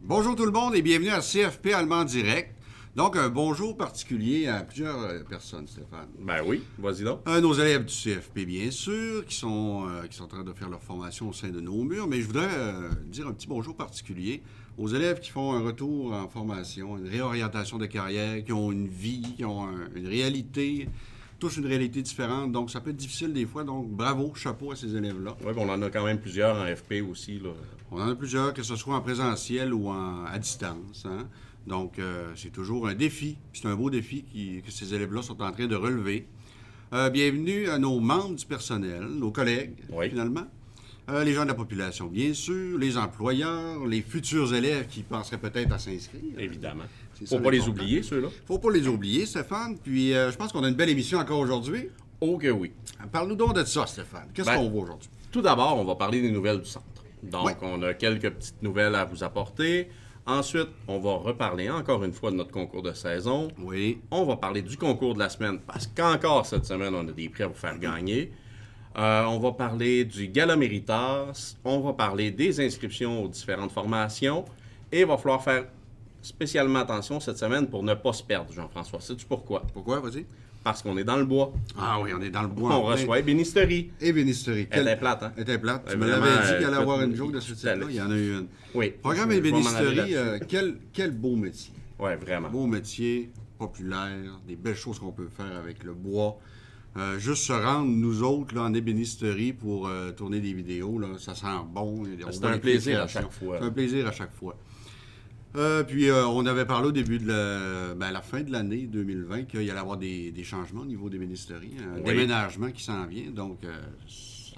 Bonjour tout le monde et bienvenue à CFP Allemand Direct. Donc, un bonjour particulier à plusieurs personnes, Stéphane. Ben oui, vas-y donc. Nos élèves du CFP, bien sûr, qui sont en train de faire leur formation au sein de nos murs, mais je voudrais dire un petit bonjour particulier aux élèves qui font un retour en formation, une réorientation de carrière, qui ont une vie, qui ont une réalité, tous une réalité différente. Donc, ça peut être difficile des fois. Donc, bravo, chapeau à ces élèves-là. Oui, on en a quand même plusieurs en FP aussi, là. On en a plusieurs, que ce soit en présentiel ou à distance. Hein? Donc, c'est toujours un défi. C'est un beau défi que ces élèves-là sont en train de relever. Bienvenue à nos membres du personnel, nos collègues, finalement. Les gens de la population, bien sûr, les employeurs, les futurs élèves qui penseraient peut-être à s'inscrire. Évidemment. Faut pas les oublier, ceux-là. Faut pas les oublier, Stéphane. Puis, je pense qu'on a une belle émission encore aujourd'hui. Oh que oui. Parle-nous donc de ça, Stéphane. Qu'est-ce qu'on voit aujourd'hui? Tout d'abord, on va parler des nouvelles du centre. Donc, Ouais. on a quelques petites nouvelles à vous apporter. Ensuite, on va reparler encore une fois de notre concours de saison. Oui. On va parler du concours de la semaine parce qu'encore cette semaine, on a des prix à vous faire gagner. On va parler du Gala Méritas. On va parler des inscriptions aux différentes formations. Et il va falloir faire spécialement attention cette semaine pour ne pas se perdre, Jean-François. Sais-tu pourquoi? Pourquoi, vas-y? Parce qu'on est dans le bois. Ah oui, on est dans le bois. On reçoit Ébénisterie. Ébénisterie. Elle était plate, hein? Elle était plate. Tu me Vraiment, l'avais dit qu'il allait avoir écoute, une joke de ce type-là. Il y en a eu une. Oui. Programme Je vais m'en ébénisterie, aller quel beau métier. Oui, vraiment. Beau métier, populaire, des belles choses qu'on peut faire avec le bois. Juste se rendre, nous autres, là, en ébénisterie pour tourner des vidéos, là, ça sent bon. C'est un plaisir à chaque fois. C'est un plaisir à chaque fois. Puis on avait parlé au début de la fin de l'année 2020 qu'il y allait avoir des changements au niveau des bénisteries, un déménagement qui s'en vient. Donc,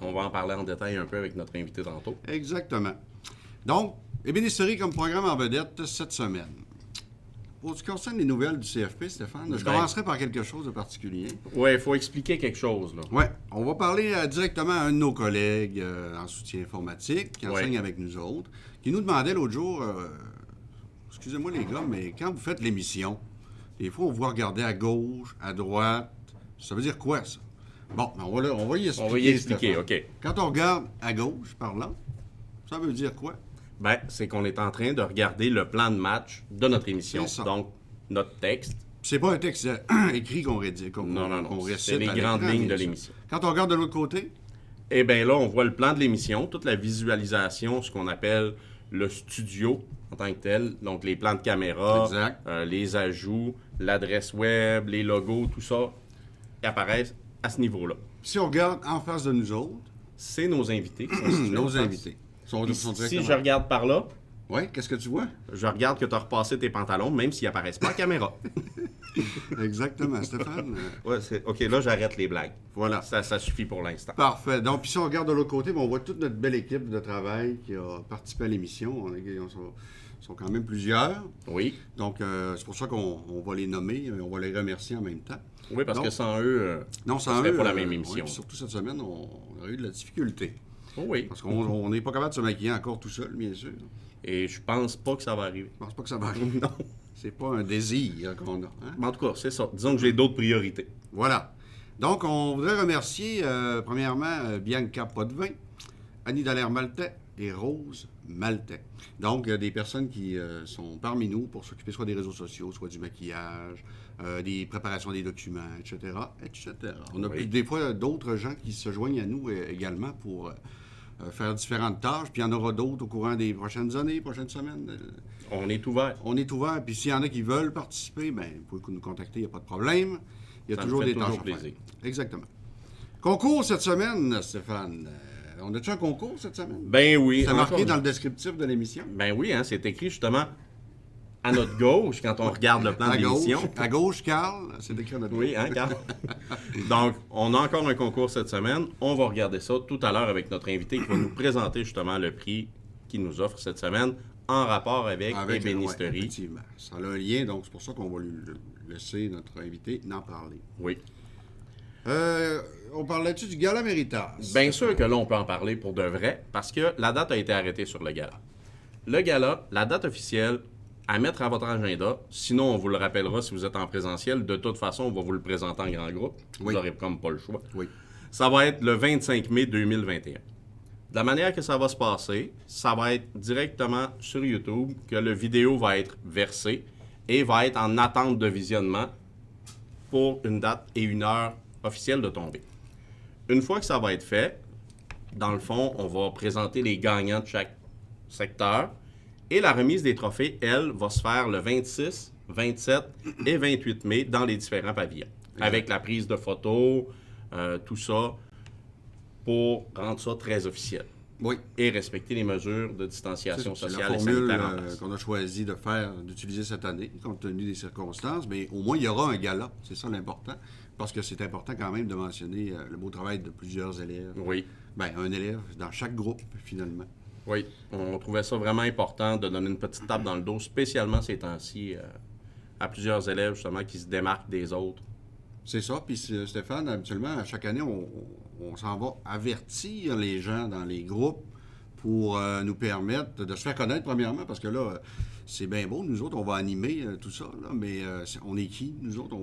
on va en parler en détail un peu avec notre invité tantôt. exactement. Donc, ébénisterie comme programme en vedette cette semaine. Pour ce qui concerne les nouvelles du CFP, Stéphane, je commencerai par quelque chose de particulier. Oui, il faut expliquer quelque chose, là. Oui, on va parler directement à un de nos collègues en soutien informatique qui enseigne avec nous autres, qui nous demandait l'autre jour, excusez-moi les gars, mais quand vous faites l'émission, des fois on vous regarder à gauche, à droite, ça veut dire quoi ça? Bon, on va y expliquer. On va y expliquer, Stéphane. OK. Quand on regarde à gauche, par là, ça veut dire quoi? Ben, c'est qu'on est en train de regarder le plan de match de notre émission. C'est ça. Donc, notre texte. C'est pas un texte écrit qu'on rédige, Non, qu'on récite c'est les à grandes l'écran, lignes de bien sûr. l'émission. Quand on regarde de l'autre côté, Eh bien là, on voit le plan de l'émission, toute la visualisation, ce qu'on appelle le studio en tant que tel. Donc, les plans de caméra, Exact. les ajouts, l'adresse web, les logos, tout ça apparaissent à ce niveau-là. si on regarde en face de nous autres, C'est nos invités qui sont situés en nos face. invités sont Puis sont si directement. je regarde par là, Oui, qu'est-ce que tu vois? je regarde que tu as repassé tes pantalons, même s'ils apparaissent pas en caméra. Exactement, Stéphane. OK, là, j'arrête les blagues. Voilà. Ça suffit pour l'instant. Parfait. Donc, puis si on regarde de l'autre côté, on voit toute notre belle équipe de travail qui a participé à l'émission. Ils sont quand même plusieurs. Oui. Donc, c'est pour ça qu'on va les nommer et on va les remercier en même temps. Oui, parce Donc, que sans eux, non, ça sans serait eux, pas la même émission. oui, puis surtout cette semaine, on a eu de la difficulté. Oh oui. Parce qu'on n'est pas capable de se maquiller encore tout seul, bien sûr. Et je pense pas que ça va arriver. Je pense pas que ça va arriver. Non. C'est pas un désir qu'on a. Hein? Mais en tout cas, c'est ça. Disons que j'ai d'autres priorités. Voilà. Donc, on voudrait remercier, premièrement, Bianca Potvin, Annie Dallaire-Maltais et Rose Maltais. Donc, des personnes qui sont parmi nous pour s'occuper soit des réseaux sociaux, soit du maquillage, des préparations des documents, etc., etc. On a des fois d'autres gens qui se joignent à nous également pour faire différentes tâches, puis il y en aura d'autres au courant des prochaines années, prochaines semaines. On est ouvert. On est ouvert, puis s'il y en a qui veulent participer, bien, vous pouvez nous contacter, il n'y a pas de problème. Il y a Ça toujours nous fait des tâches toujours à faire. plaisir. Exactement. Concours cette semaine, Stéphane. On a-tu un concours cette semaine? Ben oui. C'est marqué encore- dans le descriptif de l'émission. Ben oui, hein, c'est écrit justement à notre gauche quand on regarde le plan de À gauche, l'émission. à gauche, Carl, c'est écrit à notre Oui, hein, Carl? Donc, on a encore un concours cette semaine. On va regarder ça tout à l'heure avec notre invité qui va nous présenter justement le prix qu'il nous offre cette semaine en rapport avec ébénisterie. ouais, effectivement. Ça a un lien, donc c'est pour ça qu'on va lui laisser notre invité en parler. Oui. On parlait-tu du Gala Méritas? Bien sûr que là, on peut en parler pour de vrai, parce que la date a été arrêtée sur le gala. Le gala, la date officielle, à mettre à votre agenda, sinon on vous le rappellera si vous êtes en présentiel. De toute façon, on va vous le présenter en grand groupe. Oui. Vous n'aurez comme pas le choix. Oui. Ça va être le 25 mai 2021. De la manière que ça va se passer, ça va être directement sur YouTube que le vidéo va être versé et va être en attente de visionnement pour une date et une heure officielle de tombée. Une fois que ça va être fait, dans le fond, on va présenter les gagnants de chaque secteur et la remise des trophées, elle, va se faire le 26, 27 et 28 mai dans les différents pavillons. Avec la prise de photos, tout ça, pour rendre ça très officiel. Oui. Et respecter les mesures de distanciation C'est sociale la et formule sanitaire en place. qu'on a choisi d'utiliser cette année, compte tenu des circonstances, mais au moins il y aura un gala, c'est ça l'important, parce que c'est important quand même de mentionner le beau travail de plusieurs élèves. Oui. Bien, un élève dans chaque groupe, finalement. Oui, on trouvait ça vraiment important de donner une petite tape dans le dos, spécialement ces temps-ci, à plusieurs élèves justement qui se démarquent des autres. C'est ça, puis Stéphane, habituellement, à chaque année, on s'en va avertir les gens dans les groupes pour nous permettre de se faire connaître premièrement, parce que là, c'est bien beau, nous autres, on va animer tout ça, là, mais on est qui, nous autres?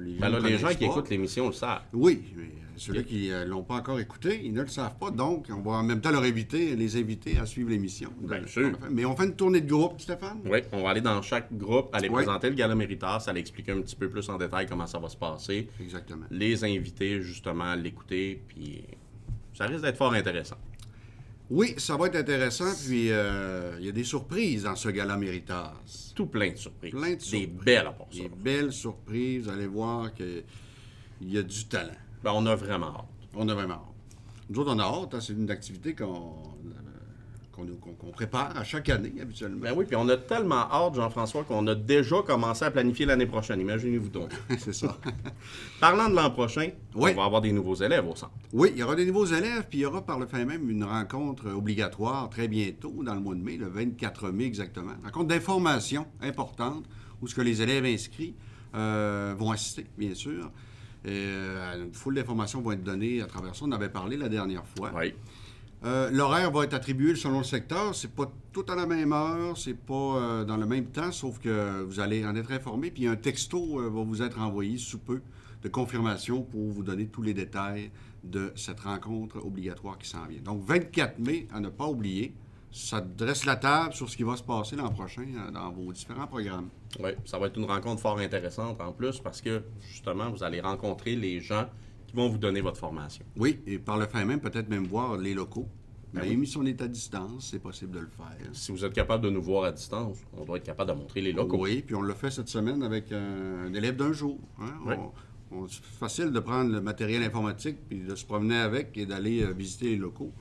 Les gens, Les gens qui pas. écoutent l'émission le savent. Oui, mais ceux qui ne l'ont pas encore écouté, ils ne le savent pas, donc on va en même temps les inviter à suivre l'émission. Bien sûr. Mais on fait une tournée de groupe, Stéphane? Oui, on va aller dans chaque groupe, aller Oui. présenter le Gala Méritas, aller expliquer un petit peu plus en détail comment ça va se passer. Exactement. Les inviter justement à l'écouter, puis ça risque d'être fort intéressant. Oui, ça va être intéressant, puis il y a des surprises dans ce Gala Méritas. Tout plein de surprises. Plein de Des surprises. belles à part ça. Des belles surprises, vous allez voir qu'il y a du talent. Ben, on a vraiment hâte. On a vraiment hâte. Nous autres, on a hâte, hein, c'est une activité qu'on prépare à chaque année, habituellement. Ben oui, puis on a tellement hâte, Jean-François, qu'on a déjà commencé à planifier l'année prochaine. Imaginez-vous donc. C'est ça. Parlant de l'an prochain, Oui. on va avoir des nouveaux élèves au centre. Oui, il y aura des nouveaux élèves, puis il y aura par le fait même une rencontre obligatoire très bientôt, dans le mois de mai, le 24 mai exactement. Une rencontre d'information importante, où ce que les élèves inscrits vont assister, bien sûr. Une foule d'informations vont être données à travers ça. On en avait parlé la dernière fois. Oui. L'horaire va être attribué selon le secteur. C'est pas tout à la même heure, c'est pas dans le même temps, sauf que vous allez en être informé. Puis un texto va vous être envoyé sous peu de confirmation pour vous donner tous les détails de cette rencontre obligatoire qui s'en vient. Donc 24 mai, à ne pas oublier, ça dresse la table sur ce qui va se passer l'an prochain dans vos différents programmes. Oui, ça va être une rencontre fort intéressante en plus parce que justement, vous allez rencontrer les gens qui vont vous donner votre formation. Oui, et par le fait même, peut-être même voir les locaux. Ben Même oui. si on est à distance, c'est possible de le faire. Si vous êtes capable de nous voir à distance, on doit être capable de montrer les locaux. Oui, puis on l'a fait cette semaine avec un élève d'un jour. Hein? Oui. C'est facile de prendre le matériel informatique puis de se promener avec et d'aller visiter les locaux.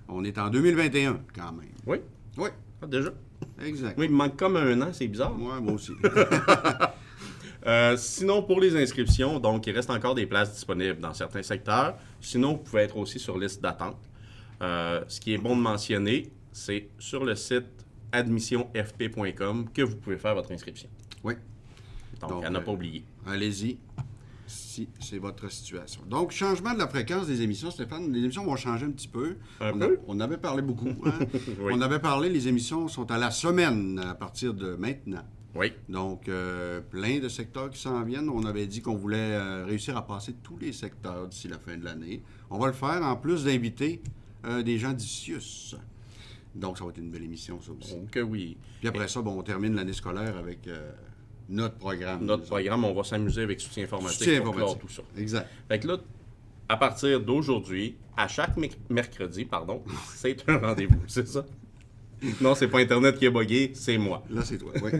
On est en 2021 quand même. Oui, Oui, ah, déjà. exact. Oui, il me manque comme un an, c'est bizarre. Moi aussi. Sinon, pour les inscriptions, donc, il reste encore des places disponibles dans certains secteurs. Sinon, vous pouvez être aussi sur liste d'attente. Ce qui est bon de mentionner, c'est sur le site admissionfp.com que vous pouvez faire votre inscription. Oui, Donc, à ne pas oublier. allez-y si c'est votre situation. Donc, changement de la fréquence des émissions, Stéphane. Les émissions vont changer un petit peu. On avait parlé beaucoup. Hein? Oui. On avait parlé, les émissions sont à la semaine à partir de maintenant. Oui. Donc, plein de secteurs qui s'en viennent. On avait dit qu'on voulait réussir à passer tous les secteurs d'ici la fin de l'année. On va le faire en plus d'inviter des gens d'Icius. Donc, ça va être une belle émission, ça aussi. Donc, oui. Puis après ça, bon, on termine l'année scolaire avec notre programme. Notre programme, on va s'amuser avec soutien informatique Soutien pour clore informatique. tout ça. Exact. Fait que là, à partir d'aujourd'hui, à chaque mercredi, c'est un rendez-vous, c'est ça? Non, c'est pas Internet qui est buggé, c'est moi. Là, c'est toi, oui.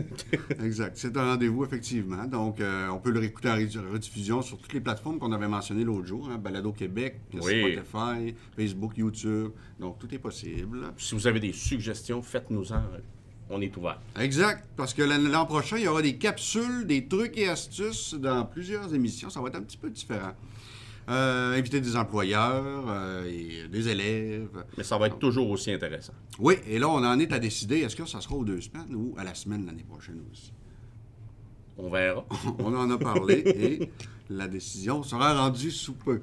Exact. C'est un rendez-vous, effectivement. Donc, on peut le réécouter en rediffusion sur toutes les plateformes qu'on avait mentionnées l'autre jour. Hein? Balado Québec, Oui. Spotify, Facebook, YouTube. Donc, tout est possible. Si vous avez des suggestions, faites-nous-en. On est ouvert. Exact. Parce que l'an prochain, il y aura des capsules, des trucs et astuces dans plusieurs émissions. Ça va être un petit peu différent. Inviter des employeurs et des élèves. Mais ça va être toujours aussi intéressant. Oui, et là, on en est à décider. Est-ce que ça sera aux 2 semaines ou à la semaine l'année prochaine aussi? On verra. On en a parlé et la décision sera rendue sous peu.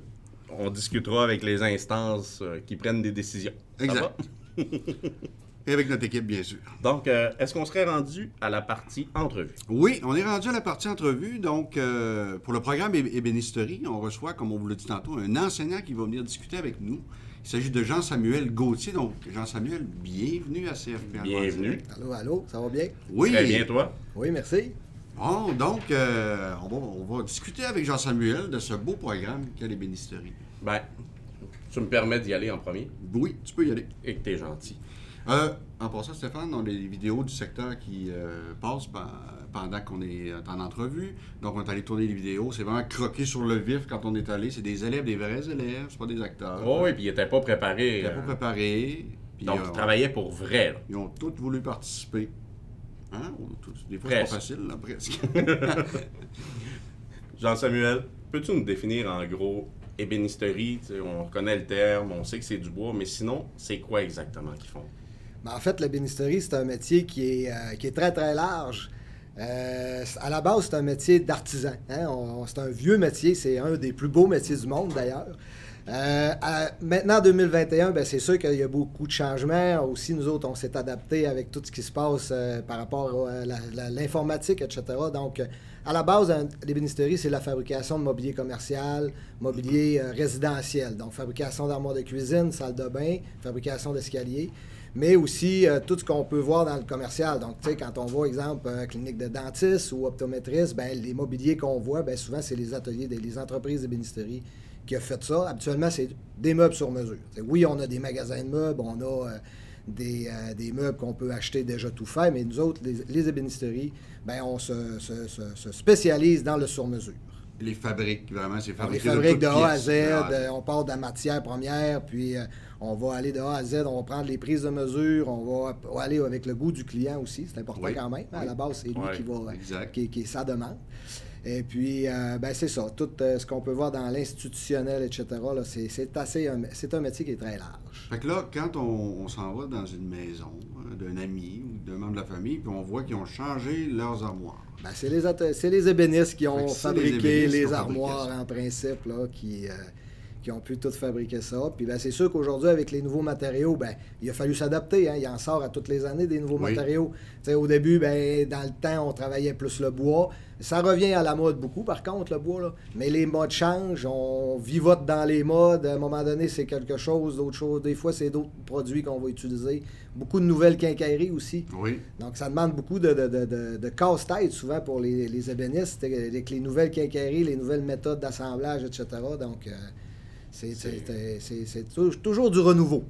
On discutera avec les instances qui prennent des décisions. Ça Exact. va? Et avec notre équipe, bien sûr. Donc, est-ce qu'on serait rendu à la partie entrevue? Oui, on est rendu à la partie entrevue. Donc, pour le programme ébénisterie, on reçoit, comme on vous l'a dit tantôt, un enseignant qui va venir discuter avec nous Il s'agit de Jean-Samuel Gauthier. Donc, Jean-Samuel, bienvenue à CFP. Bienvenue. Allô, ça va bien? Oui. Très bien, toi? Oui, merci. Bon, donc, on va discuter avec Jean-Samuel de ce beau programme qu'est l'ébénisterie. Ben, tu me permets d'y aller en premier? Oui, tu peux y aller. Et que t'es gentil. En passant, Stéphane, on a des vidéos du secteur qui passent pendant qu'on est en entrevue. Donc, on est allé tourner les vidéos. C'est vraiment croqué sur le vif quand on est allé. C'est des élèves, des vrais élèves, c'est pas des acteurs. Oh, oui, puis ils n'étaient pas préparés. Ils n'étaient pas préparés. Puis, Donc, ils travaillaient pour vrai, là. Ils ont tous voulu participer. Hein? Des fois, Presque. c'est pas facile, là, presque. Jean-Samuel, peux-tu nous définir en gros ébénisterie? Tu sais, on reconnaît le terme, on sait que c'est du bois, mais sinon, c'est quoi exactement qu'ils font? Ben, en fait, l'ébénisterie, c'est un métier qui est très, très large. À la base, c'est un métier d'artisan. Hein? C'est un vieux métier, c'est un des plus beaux métiers du monde, d'ailleurs. Maintenant, en 2021, ben, c'est sûr qu'il y a beaucoup de changements. Aussi, nous autres, on s'est adapté avec tout ce qui se passe par rapport à l'informatique, etc. Donc, à la base, l'ébénisterie, c'est la fabrication de mobilier commercial, mobilier résidentiel. Donc, fabrication d'armoires de cuisine, salle de bain, fabrication d'escaliers, mais aussi tout ce qu'on peut voir dans le commercial. Donc, tu sais, quand on voit, exemple, clinique de dentiste ou optométriste, ben, les mobiliers qu'on voit, ben, souvent, c'est les ateliers, les entreprises d'ébénisterie qui a fait ça. Habituellement, c'est des meubles sur mesure. Oui, on a des magasins de meubles, on a des meubles qu'on peut acheter déjà tout fait, mais nous autres, les ébénisteries, ben, on se spécialise dans le sur-mesure. Les fabriques, vraiment, c'est On fabriqué les fabrique de toutes A à pièces. Z, on part de la matière première, puis on va aller de A à Z, on va prendre les prises de mesure, on va aller avec le goût du client aussi, c'est important Oui, quand même. À la base, c'est lui Oui, qui va, exact. qui est sa demande. Et puis, ben c'est ça, tout ce qu'on peut voir dans l'institutionnel, etc., là, c'est un métier qui est très large. Fait que là, quand on s'en va dans une maison d'un ami ou d'un membre de la famille, puis on voit qu'ils ont changé leurs armoires. Ben, c'est les ébénistes qui Fait ont que c'est les fabriqué ébénistes qui les ont fabriqué armoires ça. en principe, là, qui ont pu tout fabriquer ça. Puis ben, c'est sûr qu'aujourd'hui, avec les nouveaux matériaux, ben, il a fallu s'adapter. Hein. Il en sort à toutes les années des nouveaux Oui. matériaux. T'sais, au début, ben, dans le temps, on travaillait plus le bois. Ça revient à la mode beaucoup, par contre, le bois. Là. Mais les modes changent. On vivote dans les modes. À un moment donné, c'est quelque chose, d'autre chose. Des fois, c'est d'autres produits qu'on va utiliser. Beaucoup de nouvelles quincailleries aussi. Oui. Donc, ça demande beaucoup de casse-tête, souvent, pour les ébénistes, avec les nouvelles quincailleries, les nouvelles méthodes d'assemblage, etc. Donc, c'est toujours du renouveau.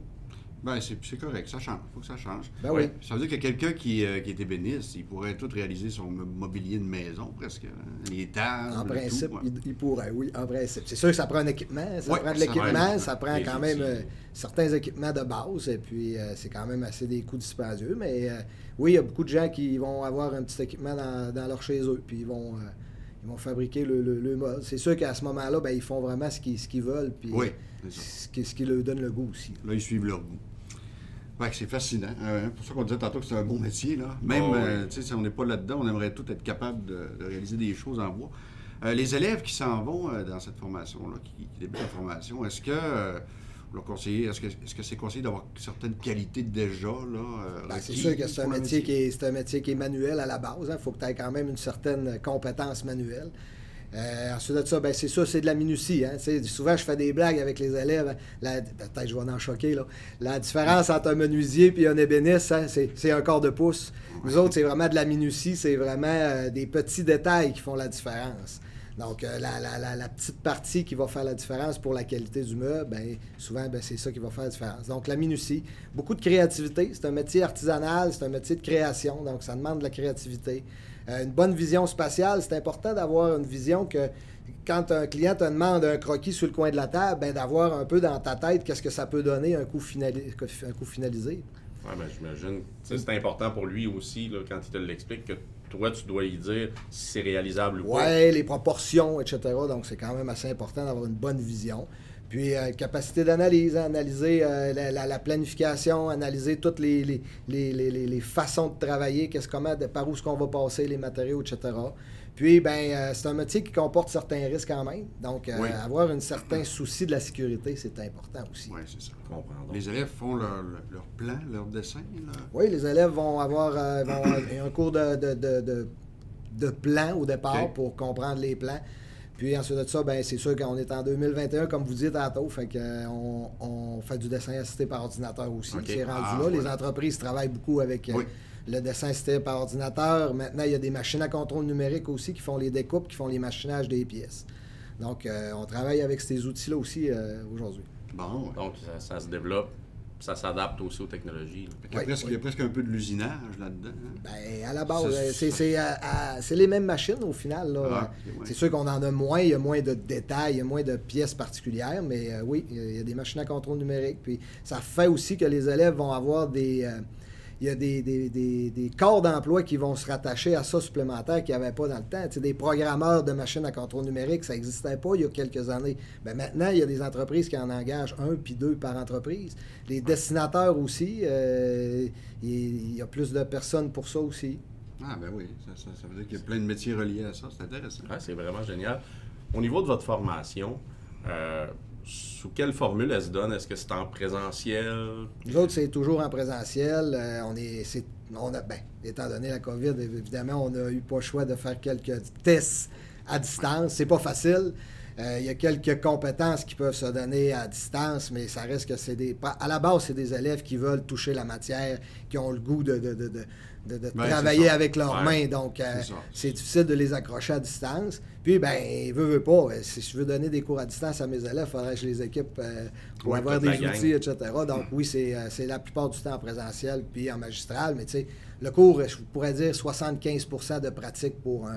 Ben, c'est correct, ça change. Il faut que ça change. Ben oui. Ça veut dire que quelqu'un qui est ébéniste, il pourrait tout réaliser son mobilier de maison, presque. Hein. Les tables, En principe, tout, ouais. il pourrait, oui, en principe. C'est sûr que ça prend un équipement, ça Ouais, prend de ça l'équipement, prend ça prend quand même effectivement. certains équipements de base, et puis c'est quand même assez des coûts dispendieux, mais oui, il y a beaucoup de gens qui vont avoir un petit équipement dans leur chez eux, puis ils vont fabriquer le mode. C'est sûr qu'à ce moment-là, ben, ils font vraiment ce qu'ils veulent, puis Oui, c'est ça. ce qui leur donne le goût aussi. Là, ils suivent leur goût. Fait que c'est fascinant. C'est pour ça qu'on disait tantôt que c'est un beau métier. Là. Même, Oh, oui. tu sais, si on n'est pas là-dedans, on aimerait tout être capable de réaliser des choses en bois. Les élèves qui s'en vont dans cette formation-là, qui débutent la formation, est-ce que leur conseiller, est-ce que c'est conseillé d'avoir certaines qualités déjà là, Ben, c'est requises sûr que c'est un pour le métier c'est un métier qui est manuel à la base. Il faut que tu aies quand même une certaine compétence manuelle. Ensuite de ça, ben, c'est ça, c'est de la minutie. Hein. Souvent, je fais des blagues avec les élèves. Peut-être je vais en choquer. Là. La différence entre un menuisier et un ébéniste, hein, c'est un quart de pouce. Nous autres, c'est vraiment de la minutie. C'est vraiment des petits détails qui font la différence. Donc, la petite partie qui va faire la différence pour la qualité du meuble, ben, souvent, ben, c'est ça qui va faire la différence. Donc, la minutie. Beaucoup de créativité. C'est un métier artisanal, c'est un métier de création. Donc, ça demande de la créativité. Une bonne vision spatiale, c'est important d'avoir une vision que quand un client te demande un croquis sur le coin de la table, ben, d'avoir un peu dans ta tête qu'est-ce que ça peut donner un coup finalisé. Oui, ben, j'imagine. C'est important pour lui aussi, là, quand il te l'explique, que toi, tu dois lui dire si c'est réalisable ou pas. Oui, les proportions, etc. Donc, c'est quand même assez important d'avoir une bonne vision. Puis, capacité d'analyse, hein, analyser la planification, analyser toutes les façons de travailler, par où est-ce qu'on va passer, les matériaux, etc. Puis, ben, c'est un métier qui comporte certains risques quand même. Donc, Oui. avoir un certain souci de la sécurité, c'est important aussi. Oui, c'est ça. Je comprends donc. Les élèves font leur plan, leur dessin. Là. Oui, les élèves vont avoir un cours de plan au départ OK. pour comprendre les plans. Puis ensuite de ça, ben c'est sûr qu'on est en 2021, comme vous dites tantôt, fait qu'on on fait du dessin assisté par ordinateur aussi. OK. C'est rendu là. voilà. Les entreprises travaillent beaucoup avec Oui. le dessin assisté par ordinateur. Maintenant, il y a des machines à contrôle numérique aussi qui font les découpes, qui font les machinages des pièces. Donc, on travaille avec ces outils-là aussi aujourd'hui. Bon, ouais. Donc, ça se développe, ça s'adapte aussi aux technologies. Là. Il y a Oui, presque, oui. il y a presque un peu de l'usinage là-dedans. Hein? Ben, à la base, Ça, c'est les mêmes machines au final. Là. Ah, ok, ouais. C'est sûr qu'on en a moins, il y a moins de détails, il y a moins de pièces particulières, mais oui, il y a des machines à contrôle numérique. Puis ça fait aussi que les élèves vont avoir il y a des corps d'emploi qui vont se rattacher à ça supplémentaire qu'il n'y avait pas dans le temps. Tu sais, des programmeurs de machines à contrôle numérique, ça n'existait pas il y a quelques années. Ben maintenant, il y a des entreprises qui en engagent 1 puis 2 par entreprise. Les dessinateurs aussi, il y a plus de personnes pour ça aussi. Ah, ben oui. Ça veut dire qu'il y a plein de métiers reliés à ça. C'est intéressant. Ouais, c'est vraiment génial. Au niveau de votre formation, sous quelle formule elle se donne? Est-ce que c'est en présentiel? Nous autres, c'est toujours en présentiel. Étant donné la COVID, évidemment, on n'a eu pas le choix de faire quelques tests à distance. C'est pas facile. Il y a quelques compétences qui peuvent se donner à distance, mais ça reste que à la base, c'est des élèves qui veulent toucher la matière, qui ont le goût de travailler avec leurs mains. Donc, c'est difficile de les accrocher à distance. Puis, veut pas. Si je veux donner des cours à distance à mes élèves, il faudrait que je les équipe pour avoir des outils, etc. Donc, oui, c'est la plupart du temps en présentiel puis en magistral. Mais tu sais, le cours, je pourrais dire 75% de pratique pour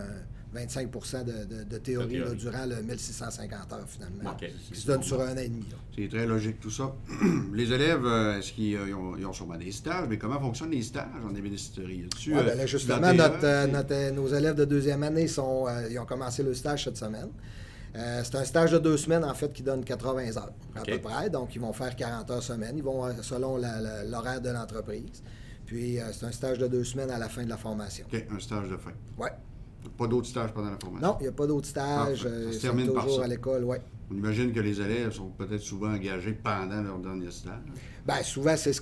25% de théorie là, durant le 1650 heures, finalement, qui se donne sur un an et demi. Là. C'est très logique tout ça. Les élèves, est-ce qu'ils ont sûrement des stages? Mais comment fonctionnent les stages en ébénisterie? Là, justement, nos élèves de deuxième année, ils ont commencé le stage cette semaine. C'est un stage de 2 semaines, en fait, qui donne 80 heures, à peu près. Donc, ils vont faire 40 heures semaine. Ils vont selon l'horaire de l'entreprise. Puis, c'est un stage de 2 semaines à la fin de la formation. OK, un stage de fin. Oui. Pas d'autres stages pendant la formation? Non, il n'y a pas d'autres stages. Ça se Ils termine sont par toujours ça. à l'école, oui. On imagine que les élèves sont peut-être souvent engagés pendant leur dernier stage. Bien, souvent, c'est ce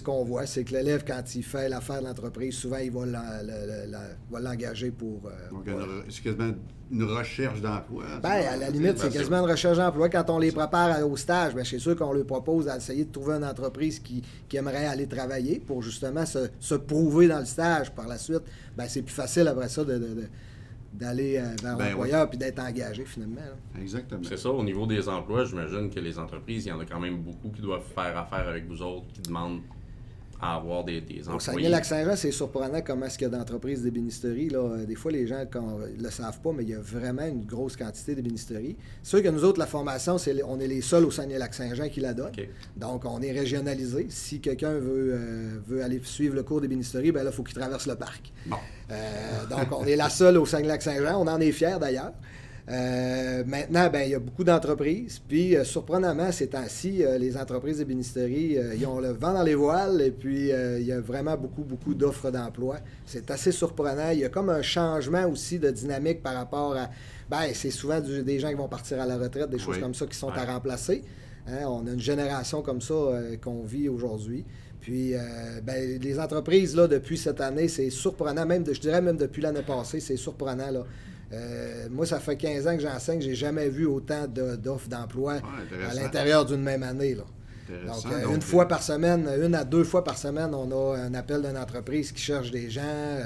qu'on voit. C'est que l'élève, quand il fait l'affaire de l'entreprise, souvent, il va l'engager pour... Donc, c'est quasiment une recherche d'emploi. Bien, à la limite, c'est quasiment une recherche d'emploi. Quand on les prépare au stage, bien, c'est sûr qu'on leur propose d'essayer de trouver une entreprise qui aimerait aller travailler pour justement se prouver dans le stage. Par la suite, bien, c'est plus facile après ça d'aller vers l'employeur puis d'être engagé finalement. Là. Exactement. C'est ça, au niveau des emplois, j'imagine que les entreprises, il y en a quand même beaucoup qui doivent faire affaire avec vous autres, qui demandent à avoir des employés. Au Saguenay-Lac-Saint-Jean, c'est surprenant comment est-ce qu'il y a d'entreprises d'ébénisterie. Là. Des fois, les gens ne le savent pas, mais il y a vraiment une grosse quantité d'ébénisterie. C'est sûr que nous autres, la formation, on est les seuls au Saguenay-Lac-Saint-Jean qui la donnent. Okay. Donc, on est régionalisé. Si quelqu'un veut aller suivre le cours d'ébénisterie, bien là, il faut qu'il traverse le parc. Bon. Donc, on est la seule au Saguenay-Lac-Saint-Jean. On en est fiers, d'ailleurs. Maintenant, il y a beaucoup d'entreprises. Puis, surprenamment, ces temps-ci, les entreprises d'ébénisterie, ils ont le vent dans les voiles et puis il y a vraiment beaucoup, beaucoup d'offres d'emploi. C'est assez surprenant. Il y a comme un changement aussi de dynamique par rapport à... c'est souvent des gens qui vont partir à la retraite, des choses comme ça qui sont à remplacer. Hein, on a une génération comme ça qu'on vit aujourd'hui. Puis, les entreprises, là, depuis cette année, c'est surprenant. Je dirais même depuis l'année passée, c'est surprenant, là. Moi, ça fait 15 ans que j'enseigne, j'ai jamais vu autant d'offres d'emploi à l'intérieur d'une même année. Là. Donc, une fois par semaine, 1 à 2 fois par semaine, on a un appel d'une entreprise qui cherche des gens.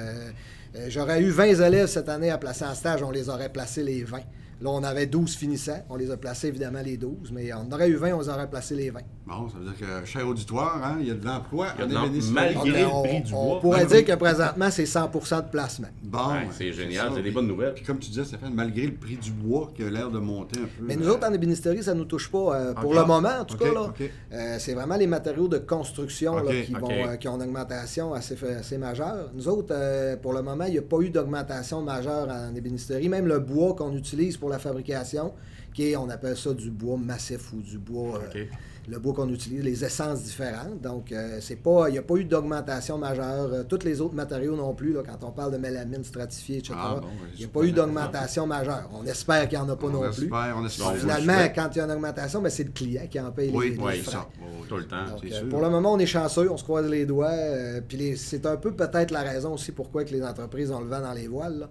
J'aurais eu 20 élèves cette année à placer en stage, on les aurait placés les 20. Là, on avait 12 finissants. On les a placés, évidemment, les 12, mais on aurait eu 20, on les aurait placés les 20. Bon, ça veut dire que, cher auditoire, hein, il y a de l'emploi en ébénisterie. malgré le prix du bois. On pourrait dire que présentement, c'est 100% de placement. Bon, c'est génial, c'est des bonnes nouvelles. Puis comme tu disais, Stéphane, malgré le prix du bois qui a l'air de monter un peu. Mais nous autres, en ébénisterie, ça ne nous touche pas. Pour le moment, en tout cas, là, c'est vraiment les matériaux de construction là, qui ont une augmentation assez majeure. Nous autres, pour le moment, il n'y a pas eu d'augmentation majeure en ébénisterie. Même le bois qu'on utilise pour la fabrication, on appelle ça du bois massif ou du bois, le bois qu'on utilise, les essences différentes. Donc, il n'y a pas eu d'augmentation majeure. Tous les autres matériaux non plus, là, quand on parle de mélamine stratifiée, etc., il n'y a pas eu d'augmentation majeure. On espère qu'il n'y en a pas non plus. On espère. Finalement, quand il y a une augmentation, c'est le client qui en paye les frais. Tout le temps. Donc, c'est sûr. pour le moment, on est chanceux, on se croise les doigts. Puis c'est un peu peut-être la raison aussi pourquoi que les entreprises ont le vent dans les voiles. Là.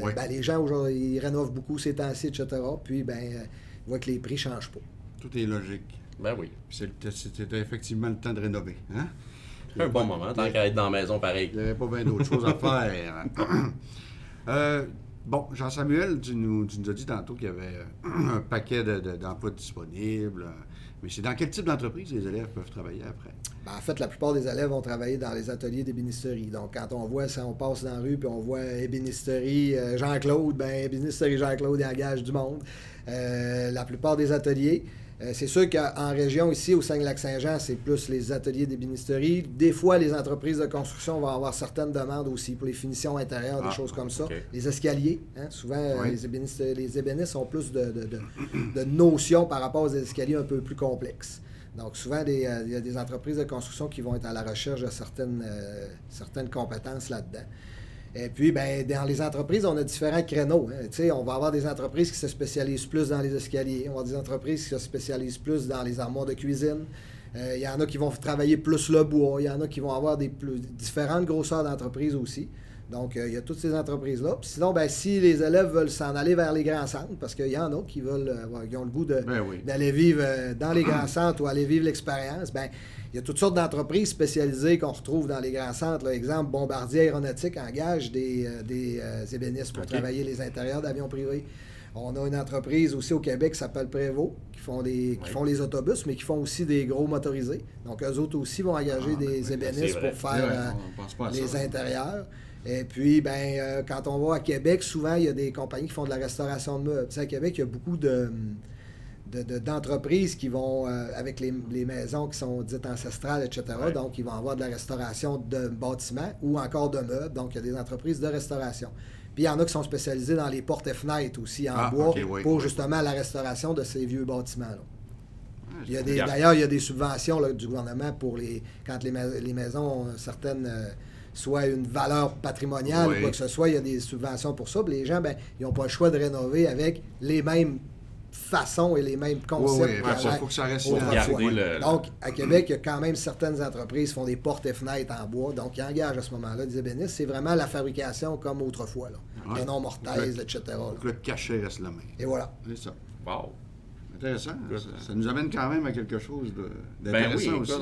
Oui. Les gens, aujourd'hui, ils rénovent beaucoup ces temps-ci, etc. Puis, ils voient que les prix ne changent pas. Tout est logique. Ben oui. Puis c'était effectivement le temps de rénover. Hein? Un bon moment, tant qu'à être dans la maison pareil. Il n'y avait pas bien d'autres choses à faire. Bon, Jean-Samuel, tu nous as dit tantôt qu'il y avait un paquet d'emplois disponibles. Mais c'est dans quel type d'entreprise les élèves peuvent travailler après? En fait, la plupart des élèves vont travailler dans les ateliers d'ébénisterie. Donc, quand on voit, on passe dans la rue puis on voit ébénisterie Jean-Claude, ébénisterie Jean-Claude, il engage du monde. La plupart des ateliers. C'est sûr qu'en région, ici, au Saguenay-Lac-Saint-Jean, c'est plus les ateliers d'ébénisterie. Des fois, les entreprises de construction vont avoir certaines demandes aussi pour les finitions intérieures, des choses comme ça. Okay. Les escaliers, souvent, Oui. les ébénistes ont plus de notions par rapport aux escaliers un peu plus complexes. Donc, souvent, il y a des entreprises de construction qui vont être à la recherche de certaines compétences là-dedans. Et puis, dans les entreprises, on a différents créneaux. On va avoir des entreprises qui se spécialisent plus dans les escaliers. On va avoir des entreprises qui se spécialisent plus dans les armoires de cuisine. Il y en a qui vont travailler plus le bois. Il y en a qui vont avoir différentes grosseurs d'entreprises aussi. Donc, il y a toutes ces entreprises-là. Puis sinon, si les élèves veulent s'en aller vers les grands centres, parce qu'il y en a qui ont le goût d'aller vivre dans les grands centres ou aller vivre l'expérience, il y a toutes sortes d'entreprises spécialisées qu'on retrouve dans les grands centres. Là, exemple, Bombardier Aéronautique engage des ébénistes pour travailler les intérieurs d'avions privés. On a une entreprise aussi au Québec qui s'appelle Prévost, qui font les autobus, mais qui font aussi des gros motorisés. Donc, eux autres aussi vont engager des ébénistes pour faire les intérieurs. Et puis, quand on va à Québec, souvent, il y a des compagnies qui font de la restauration de meubles. Tu sais, à Québec, il y a beaucoup d'entreprises qui vont, avec les maisons qui sont dites ancestrales, etc. Ouais. Donc, ils vont avoir de la restauration de bâtiments ou encore de meubles. Donc, il y a des entreprises de restauration. Puis, il y en a qui sont spécialisées dans les portes et fenêtres aussi en bois pour justement la restauration de ces vieux bâtiments-là. D'ailleurs, il y a des subventions là, du gouvernement pour quand les maisons ont certaines... soit une valeur patrimoniale ou quoi que ce soit, il y a des subventions pour ça. Puis les gens, ils n'ont pas le choix de rénover avec les mêmes façons et les mêmes concepts. Il faut que ça reste Donc, à Québec, il y a quand même certaines entreprises qui font des portes et fenêtres en bois. Donc, ils engagent à ce moment-là des ébénistes. C'est vraiment la fabrication comme autrefois. Le non mortaise, etc. Donc, le cachet reste le même. Et voilà. C'est ça. Wow. Intéressant. Ça nous amène quand même à quelque chose d'intéressant aussi.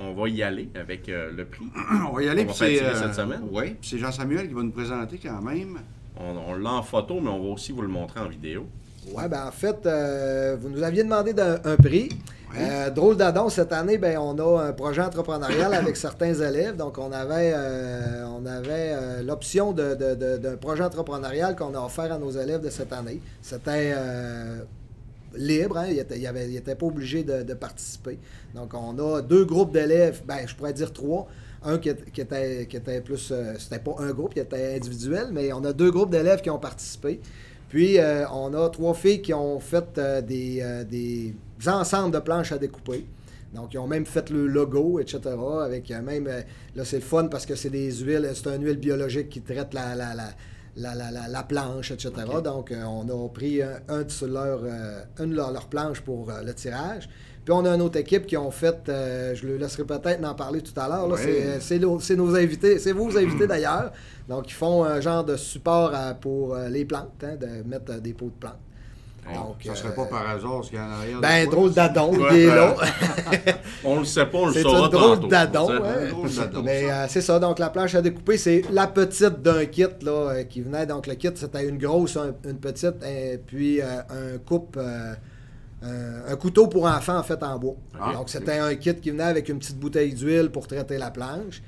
On va y aller avec le prix. On va y aller. On va faire cette semaine. Oui, c'est Jean-Samuel qui va nous présenter quand même. On l'a en photo, mais on va aussi vous le montrer en vidéo. Oui, en fait, vous nous aviez demandé un prix. Ouais. Drôle d'adon, cette année, on a un projet entrepreneurial avec certains élèves. Donc, on avait l'option d'un projet entrepreneurial qu'on a offert à nos élèves de cette année. C'était... libre, il n'était pas obligé de participer. Donc, on a 2 groupes d'élèves, je pourrais dire 3. Un qui était plus... c'était pas un groupe qui était individuel, mais on a 2 groupes d'élèves qui ont participé. Puis, on a 3 filles qui ont fait des ensembles de planches à découper. Donc, ils ont même fait le logo, etc. Avec même... là, c'est le fun parce que c'est des huiles, c'est une huile biologique qui traite la planche, etc. Okay. Donc, on a pris une de leurs planches pour le tirage. Puis, on a une autre équipe qui ont fait, je le laisserai peut-être en parler tout à l'heure, c'est nos invités, c'est vos invités d'ailleurs. Donc, ils font un genre de support pour les plantes, de mettre des pots de plantes. Donc, ça ne serait pas par hasard ce qu'il y a en arrière. Drôle d'adon, il est là. On le sait pas, on le saura tantôt. C'est un drôle d'adon. Mais c'est ça, donc la planche à découper, c'est la petite d'un kit là, qui venait. Donc le kit, c'était une grosse, une petite, et puis un couteau pour enfants en fait en bois. Donc c'était un kit qui venait avec une petite bouteille d'huile pour traiter la planche.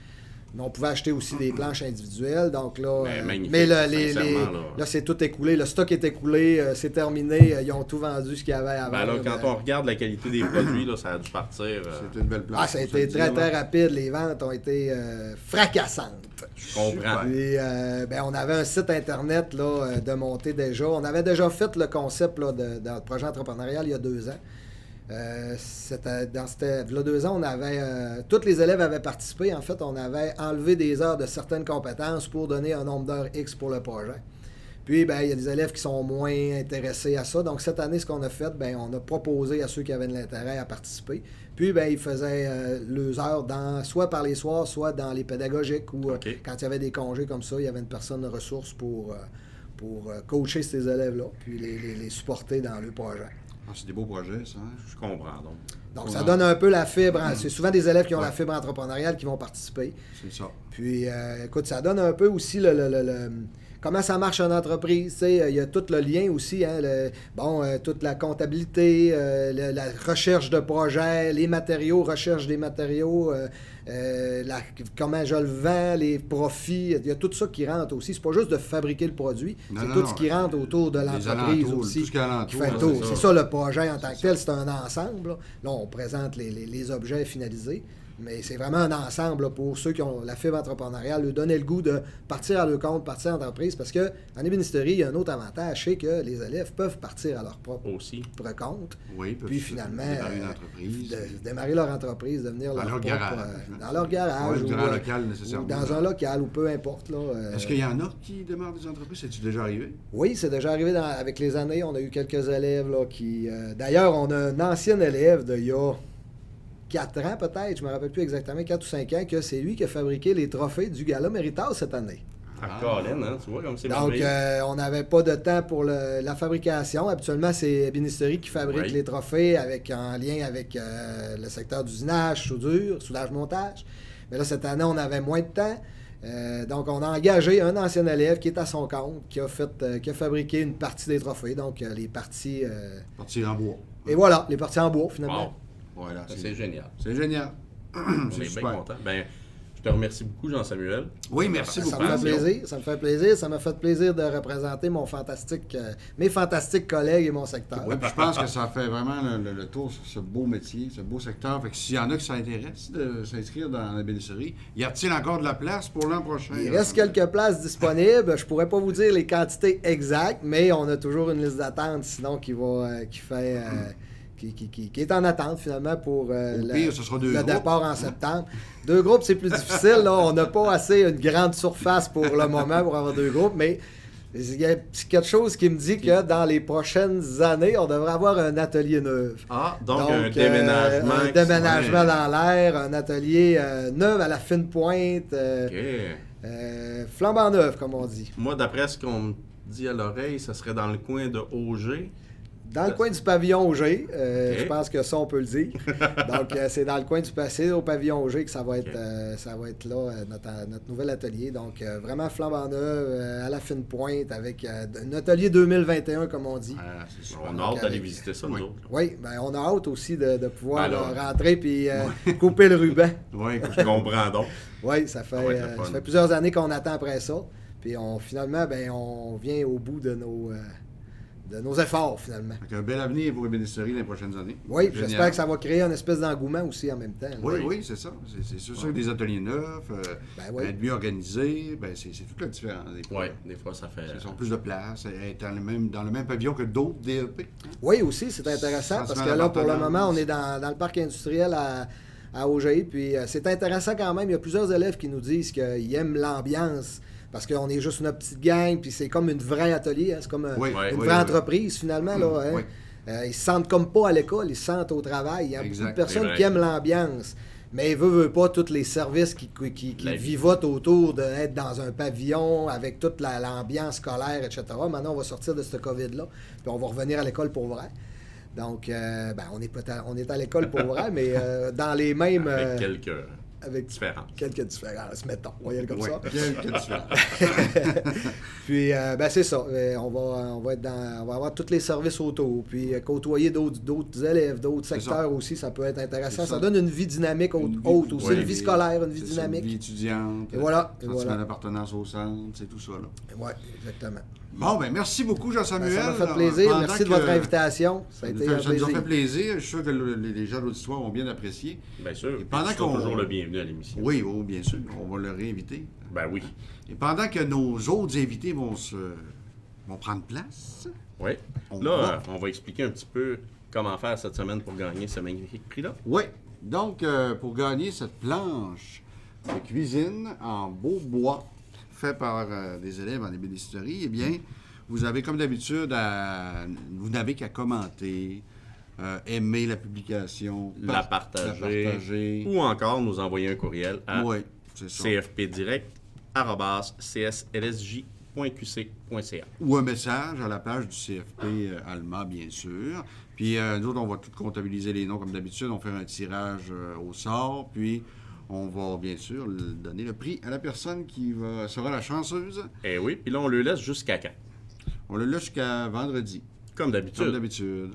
Mais on pouvait acheter aussi des planches individuelles. Donc là, mais là, c'est tout écoulé. Le stock est écoulé, c'est terminé. Ils ont tout vendu ce qu'il y avait avant. Quand on regarde la qualité des produits, là, ça a dû partir. C'est une belle planche. Ça a été très, très rapide. Les ventes ont été fracassantes. Je comprends. Puis, on avait un site Internet là, de monter déjà. On avait déjà fait le concept là, dans le projet entrepreneurial il y a 2 ans. Là, 2 ans, on avait tous les élèves avaient participé. En fait, on avait enlevé des heures de certaines compétences pour donner un nombre d'heures X pour le projet. Puis, ben, il y a des élèves qui sont moins intéressés à ça. Donc, cette année, ce qu'on a fait, ben, on a proposé à ceux qui avaient de l'intérêt à participer. Puis, ben, ils faisaient leurs heures soit par les soirs, soit dans les pédagogiques, ou quand il y avait des congés comme ça, il y avait une personne de ressources pour coacher ces élèves-là, puis les supporter dans le projet. Ah, c'est des beaux projets, ça. Je comprends, donc. Donc, ça donne un peu la fibre. C'est souvent des élèves qui ont la fibre entrepreneuriale qui vont participer. C'est ça. Puis, écoute, ça donne un peu aussi comment ça marche en entreprise. Tu sais, il y a tout le lien aussi. Hein, toute la comptabilité, la recherche de projets, les matériaux, recherche des matériaux, comment je le vends, les profits. Il y a tout ça qui rentre aussi. C'est pas juste de fabriquer le produit. C'est tout ce qui rentre autour de l'entreprise aussi. Tout ce qui est alentour, qui fait le tour. C'est ça le projet en tant que tel. C'est un ensemble. Là, on présente les objets finalisés. Mais c'est vraiment un ensemble là, pour ceux qui ont la fibre entrepreneuriale, leur donner le goût de partir à leur compte, partir en entreprise. Parce qu'en ébénisterie, il y a un autre avantage, c'est que les élèves peuvent partir à leur propre compte. Oui, puis finalement, démarrer une entreprise. Démarrer leur entreprise, devenir dans leur garage. Dans leur garage. Ou dans un local, nécessairement. Ou dans un local, ou peu importe. Est-ce qu'il y en a qui démarrent des entreprises? C'est-tu déjà arrivé? Oui, c'est déjà arrivé avec les années. On a eu quelques élèves là, qui... D'ailleurs, on a un ancien élève d'il y a 4 ans peut-être, je ne me rappelle plus exactement, 4 ou 5 ans, que c'est lui qui a fabriqué les trophées du Gala Méritas cette année. Colin, hein, tu vois comme c'est Donc, on n'avait pas de temps pour la fabrication. Habituellement, c'est Ébénisterie qui fabrique les trophées en lien avec le secteur d'usinage, soudage-montage. Mais là, cette année, on avait moins de temps. Donc, on a engagé un ancien élève qui est à son compte, qui a fabriqué une partie des trophées, donc les parties... Parties en bois. Et voilà, les parties en bois, finalement. Wow. Voilà, c'est génial. C'est génial. On est bien content. Ben, je te remercie beaucoup, Jean-Samuel. Oui, merci beaucoup. Ça me fait plaisir. Ça me fait plaisir. Ça m'a fait plaisir de représenter mes fantastiques collègues et mon secteur. Oui, puis je pense que ça fait vraiment le tour sur ce beau métier, ce beau secteur. Fait que s'il y en a qui s'intéressent de s'inscrire dans la bénisserie, y a-t-il encore de la place pour l'an prochain? Il reste quelques places disponibles. Je pourrais pas vous dire les quantités exactes, mais on a toujours une liste d'attente, sinon qui est en attente finalement pour le départ en septembre. 2 groupes, c'est plus difficile. Là. On n'a pas assez une grande surface pour le moment pour avoir 2 groupes, mais il y a quelque chose qui me dit que dans les prochaines années, on devrait avoir un atelier neuf. Donc un déménagement. Un déménagement dans l'air, un atelier neuf à la fine pointe, flambant neuf, comme on dit. Moi, d'après ce qu'on me dit à l'oreille, ça serait dans le coin de Auger. Dans le coin du pavillon Auger, je pense que ça, on peut le dire. Donc, c'est dans le coin du passé, au pavillon Auger, que ça va être là, notre nouvel atelier. Donc, vraiment flambant neuf, à la fine pointe, avec un atelier 2021, comme on dit. On a hâte d'aller visiter ça, nous autres. Oui, ben, on a hâte aussi de pouvoir rentrer puis couper le ruban. Oui, je comprends donc. Oui, ça fait plusieurs années qu'on attend après ça. Puis, finalement, on vient au bout de nos efforts, finalement. Donc, un bel avenir pour l'ébénisterie les prochaines années. Oui, j'espère que ça va créer une espèce d'engouement aussi en même temps. Oui, c'est ça. C'est sûr que des ateliers neufs, être mieux organisés, c'est toute la différence. Oui, des fois, ça fait... Ils ont plus de place, être dans le même pavillon que d'autres DEP. Oui, aussi, c'est intéressant, parce que là, pour le moment, on est dans le parc industriel à Auger, puis c'est intéressant quand même. Il y a plusieurs élèves qui nous disent qu'ils aiment l'ambiance, parce qu'on est juste une petite gang, puis c'est comme une vraie atelier, hein, c'est comme une vraie entreprise, finalement. Là, hein. Ils se sentent comme pas à l'école, ils se sentent au travail. Il y a beaucoup de personnes qui aiment l'ambiance, mais ils veulent pas tous les services qui vivotent autour d'être dans un pavillon avec toute l'ambiance scolaire, etc. Maintenant, on va sortir de ce COVID-là, puis on va revenir à l'école pour vrai. Donc, on est à l'école pour vrai, mais dans les mêmes... Avec quelques différences, mettons. On va y aller comme ça. Quelques différences. Puis, c'est ça. On va avoir tous les services autour. Puis, côtoyer d'autres élèves, d'autres secteurs aussi, ça peut être intéressant. Ça donne une vie dynamique haute aussi. Une vie scolaire, une vie dynamique. Une vie étudiante. Et voilà. L'appartenance au centre, c'est tout ça. Oui, exactement. Bon, merci beaucoup, Jean-Samuel. Ça m'a fait plaisir. Merci de votre invitation. Ça nous a fait plaisir. Je suis sûr que les gens de l'auditoire ont bien apprécié. Bien sûr. Ils sont toujours le bienvenu à l'émission. Oui, bien sûr. On va le réinviter. Ben oui. Et pendant que nos autres invités vont prendre place... Oui. On va expliquer un petit peu comment faire cette semaine pour gagner ce magnifique prix-là. Oui. Donc, pour gagner cette planche de cuisine en beau bois, fait par des élèves en ébénisterie, eh bien, vous avez comme d'habitude, vous n'avez qu'à commenter, aimer la publication, La partager, ou encore nous envoyer un courriel à Oui, c'est ça. cfpdirect@cslsj.qc.ca. Ou un message à la page du CFP Alma, bien sûr. Puis nous autres, on va tout comptabiliser les noms comme d'habitude. On va faire un tirage au sort. Puis on va bien sûr donner le prix à la personne qui sera la chanceuse. Eh oui, puis là, on le laisse jusqu'à quand? On le laisse jusqu'à vendredi, Comme d'habitude. comme d'habitude.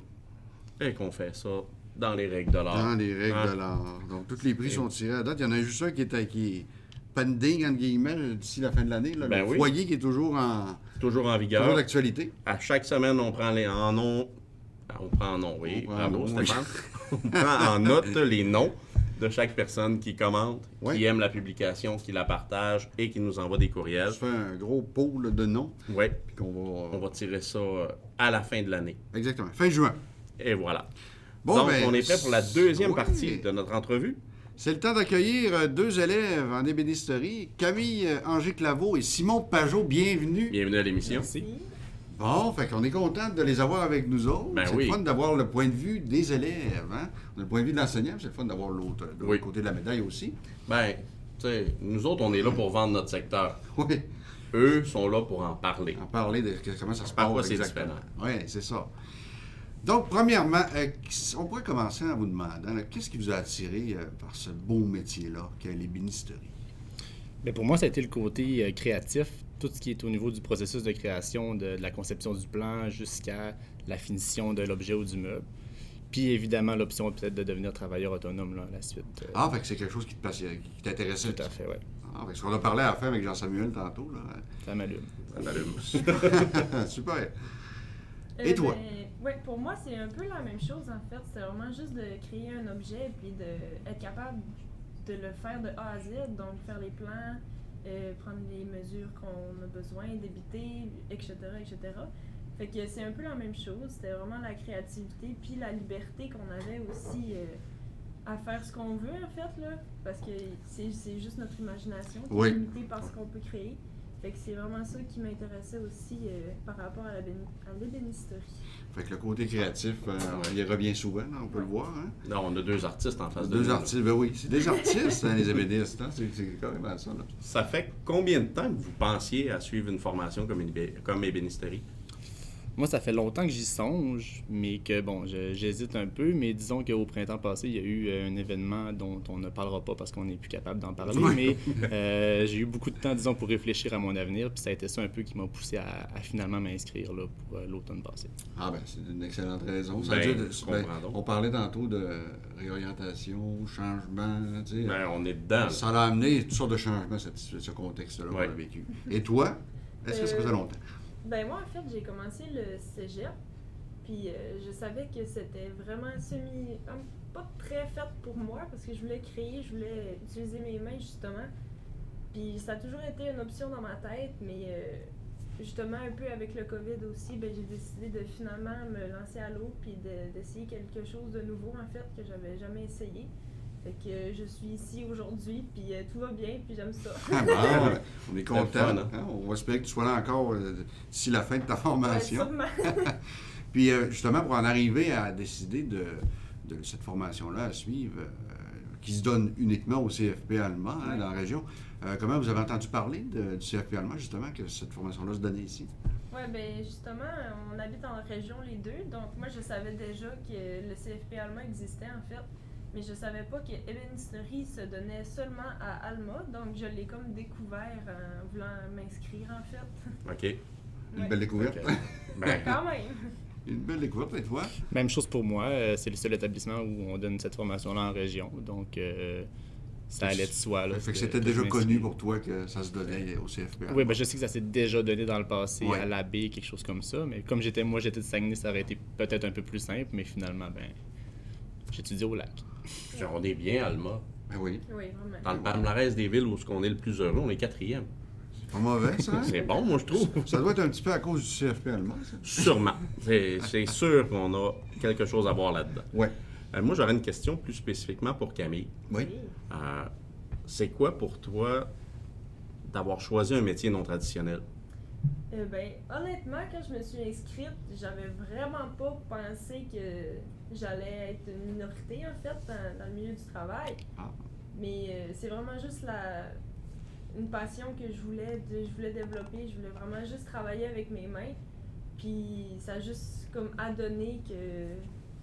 Et qu'on fait ça dans les règles de l'art. Dans les règles Hein? de l'art. Donc, tous les prix sont tirés à date. Il y en a juste un qui est pending, entre guillemets, d'ici la fin de l'année. Là. Ben Le oui. foyer qui est toujours Toujours en toujours vigueur. d'actualité. À chaque semaine, on prend les en nom. On prend en nom, oui. On prend en Bravo, nom, oui. Stéphane. On prend en note les noms de chaque personne qui commente, Oui. qui aime la publication, qui la partage et qui nous envoie des courriels. Je fais un gros pôle de noms. Oui. Puis qu'on va... On va tirer ça à la fin de l'année. Exactement. Fin juin. Et voilà. Bon, Donc, ben, on est prêt pour la deuxième oui. partie de notre entrevue. C'est le temps d'accueillir deux élèves en ébénisterie, Camille Angers-Claveau et Simon Pajot. Bienvenue. Bienvenue à l'émission. Merci. Bon, fait qu'on est content de les avoir avec nous autres. Ben c'est oui. le fun d'avoir le point de vue des élèves. Hein? On a le point de vue de l'enseignant, c'est le fun d'avoir l'autre Oui. côté de la médaille aussi. Ben, tu sais, nous autres, on est là pour vendre notre secteur. Oui, Eux sont là pour en parler. en parler de comment ça se passe. Parfois, c'est exactement. Oui, c'est ça. Donc, premièrement, on pourrait commencer en vous demandant, là, qu'est-ce qui vous a attiré par ce beau métier-là, qu'est l'ébénisterie? Bien, pour moi, ça a été le côté créatif, tout ce qui est au niveau du processus de création, de la conception du plan jusqu'à la finition de l'objet ou du meuble. Puis évidemment, l'option peut-être de devenir travailleur autonome là, à la suite. Ah, fait que c'est quelque chose qui t'intéressait. Tout à fait, oui. Ah, fait que ce qu'on a parlé à la fin avec Jean-Samuel tantôt, là. Ça m'allume. Ça m'allume. Super. Et toi? Oui, pour moi, c'est un peu la même chose en fait. C'est vraiment juste de créer un objet et puis d'être capable de le faire de A à Z, donc faire les plans, prendre les mesures qu'on a besoin, débiter, etc., etc. Fait que c'est un peu la même chose. C'était vraiment la créativité puis la liberté qu'on avait aussi à faire ce qu'on veut en fait, là, parce que c'est juste notre imagination qui Oui. est limitée par ce qu'on peut créer. Fait que c'est vraiment ça qui m'intéressait aussi par rapport à l'ébénisterie. Fait que le côté créatif, il revient souvent, là, on peut le voir. Hein? Non, on a deux artistes en face de Deux nous. artistes, ben oui, c'est des artistes, hein, les ébénistes. Hein? C'est carrément ça. Là. Ça fait combien de temps que vous pensiez à suivre une formation comme ébénisterie? Moi, ça fait longtemps que j'y songe, mais que, bon, j'hésite un peu. Mais disons qu'au printemps passé, il y a eu un événement dont on ne parlera pas parce qu'on n'est plus capable d'en parler. Ouais. Mais j'ai eu beaucoup de temps, disons, pour réfléchir à mon avenir. Puis ça a été ça un peu qui m'a poussé à finalement m'inscrire là, pour l'automne passé. Ah ben, c'est une excellente raison. Ça Ben, veut dire je comprends donc. on parlait tantôt de réorientation, changement, tu sais. Ben, on est dedans. là. Ça a amené toutes sortes de changements, ce contexte-là qu'on Ouais. a vécu. Et toi, est-ce que ça faisait longtemps? Ben moi, en fait, j'ai commencé le cégep, puis je savais que c'était vraiment pas très fait pour moi, parce que je voulais créer, je voulais utiliser mes mains, justement. Puis ça a toujours été une option dans ma tête, mais justement, un peu avec le COVID aussi, ben j'ai décidé de finalement me lancer à l'eau, puis d'essayer quelque chose de nouveau, en fait, que j'avais jamais essayé. Fait que je suis ici aujourd'hui, puis tout va bien, puis j'aime ça. Ah bon, on est le content. fun, hein? Hein? On va espérer que tu sois là encore d'ici la fin de ta Ouais, formation. sûrement. Puis justement, pour en arriver à décider de cette formation-là à suivre, qui se donne uniquement au CFP allemand, hein, Ouais. dans la région, comment vous avez entendu parler du CFP allemand, justement, que cette formation-là se donnait ici? Oui, ben justement, on habite en région les deux, donc moi je savais déjà que le CFP allemand existait en fait, mais je savais pas que ébénisterie se donnait seulement à Alma, donc je l'ai comme découvert en voulant m'inscrire en fait. OK. Une Ouais. belle découverte. OK. Ben, Quand même! Une belle découverte, et toi? Même chose pour moi. C'est le seul établissement où on donne cette formation-là en région. Donc, ça allait de soi. Là, Fait que de- c'était de déjà m'inscrire. connu pour toi que ça se donnait au CFP allemand. Oui, ben je sais que ça s'est déjà donné dans le passé, Ouais. à l'abbé, quelque chose comme ça. Mais comme j'étais de Saguenay, ça aurait été peut-être un peu plus simple. Mais finalement, ben, j'étudie au lac. puis on est bien, Alma. Ben oui. Oui, vraiment. Dans le palmarès des villes où on est le plus heureux, on est 4e. Pas mauvais, ça. Hein? C'est bon, moi, je trouve. Ça doit être un petit peu à cause du CFP allemand, ça. Sûrement. C'est sûr qu'on a quelque chose à voir là-dedans. Ouais. Moi, j'aurais une question plus spécifiquement pour Camille. Oui. C'est quoi pour toi d'avoir choisi un métier non traditionnel? Honnêtement, quand je me suis inscrite, j'avais vraiment pas pensé que j'allais être une minorité, en fait, dans le milieu du travail. Ah. Mais c'est vraiment juste une passion que je voulais développer. Je voulais vraiment juste travailler avec mes mains. Puis ça a juste comme adonné que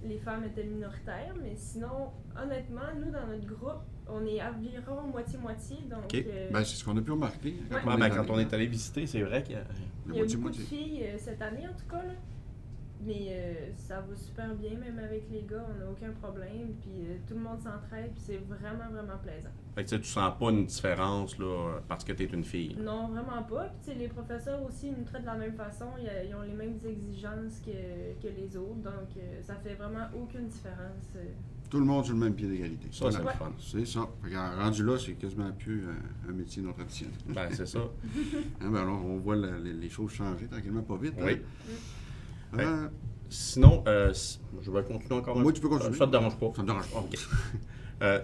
les femmes étaient minoritaires. Mais sinon, honnêtement, nous, dans notre groupe, on est environ moitié-moitié. Donc, OK. C'est ce qu'on a pu remarquer. Ouais. Quand on est allé visiter, c'est vrai qu'il y a... il y a beaucoup de filles cette année, en tout cas, là. Mais ça va super bien, même avec les gars, on n'a aucun problème. Puis tout le monde s'entraide, puis c'est vraiment, vraiment plaisant. Fait que tu sens pas une différence là, parce que tu es une fille. Non, vraiment pas. Puis les professeurs aussi ils nous traitent de la même façon. Ils ont les mêmes exigences que les autres. Donc ça fait vraiment aucune différence. Tout le monde sur le même pied d'égalité. Ça, c'est le fun. C'est ça. Fait rendu là, c'est quasiment plus un métier non traditionnel. C'est ça. Alors, on voit les choses changer tranquillement, pas vite. Oui. Hein? Sinon, je vais continuer encore. Moi, tu peux continuer. Ça te dérange pas? Ça me dérange pas. OK.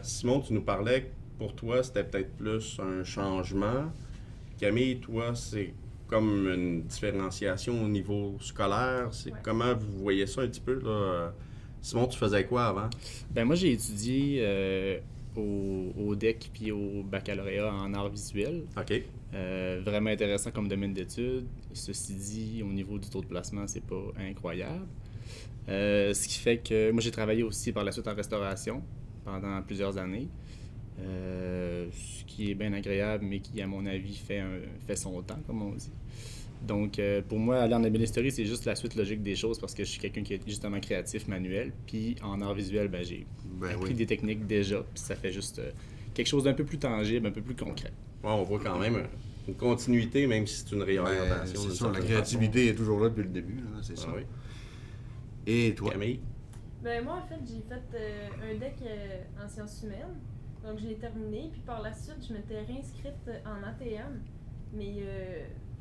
Simon, tu nous parlais que pour toi, c'était peut-être plus un changement. Camille, toi, c'est comme une différenciation au niveau scolaire. C'est comment vous voyez ça un petit peu, là? Simon, tu faisais quoi avant? Moi, j'ai étudié au DEC puis au baccalauréat en arts visuels. OK. Vraiment intéressant comme domaine d'études. Ceci dit, au niveau du taux de placement, c'est pas incroyable. Ce qui fait que moi, j'ai travaillé aussi par la suite en restauration pendant plusieurs années. Ce qui est bien agréable, mais qui, à mon avis, fait son temps, comme on dit. Donc, pour moi, aller en ébénisterie, c'est juste la suite logique des choses parce que je suis quelqu'un qui est justement créatif, manuel. Puis en art visuel, j'ai appris des techniques déjà. Puis ça fait juste quelque chose d'un peu plus tangible, un peu plus concret. Ouais, on voit quand même une continuité, même si c'est une réorientation. C'est ça, la créativité est toujours là depuis le début, là, c'est ça. Oui. Et toi? Camille? Moi, en fait, j'ai fait un DEC en sciences humaines. Donc, je l'ai terminé. Puis par la suite, je m'étais réinscrite en ATM. Mais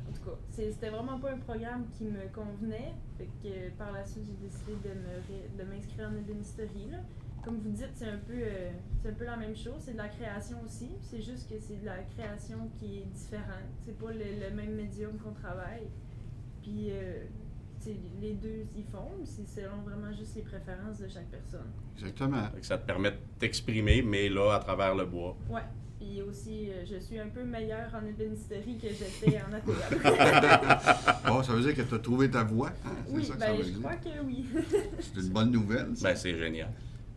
en tout cas, c'était vraiment pas un programme qui me convenait. Fait que par la suite, j'ai décidé de m'inscrire en ébénisterie. Là. Comme vous dites, c'est un peu la même chose. C'est de la création aussi. C'est juste que c'est de la création qui est différente. C'est pas le même médium qu'on travaille. Puis les deux y font. C'est selon vraiment juste les préférences de chaque personne. Exactement. Fait que ça te permet de t'exprimer, mais là, à travers le bois. Ouais. Puis aussi, je suis un peu meilleure en ébénisterie que j'étais en ATM. Bon, ça veut dire que tu as trouvé ta voie. Hein? Oui, ça que ça veut je dire. crois que oui. C'est une bonne nouvelle. Ça. C'est génial.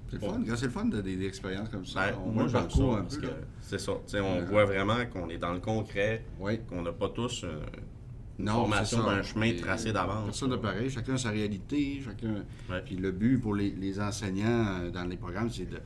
C'est le fun. Quand c'est le fun des expériences comme ça. On moi, voit le parcours un parce peu. que c'est ça. On voit vraiment qu'on est dans le concret, Oui. qu'on n'a pas tous une Non, formation c'est ça. d'un chemin tracé d'avance. Personne de pareil. Chacun a sa réalité. Chacun. Ouais. Puis le but pour les enseignants dans les programmes, c'est de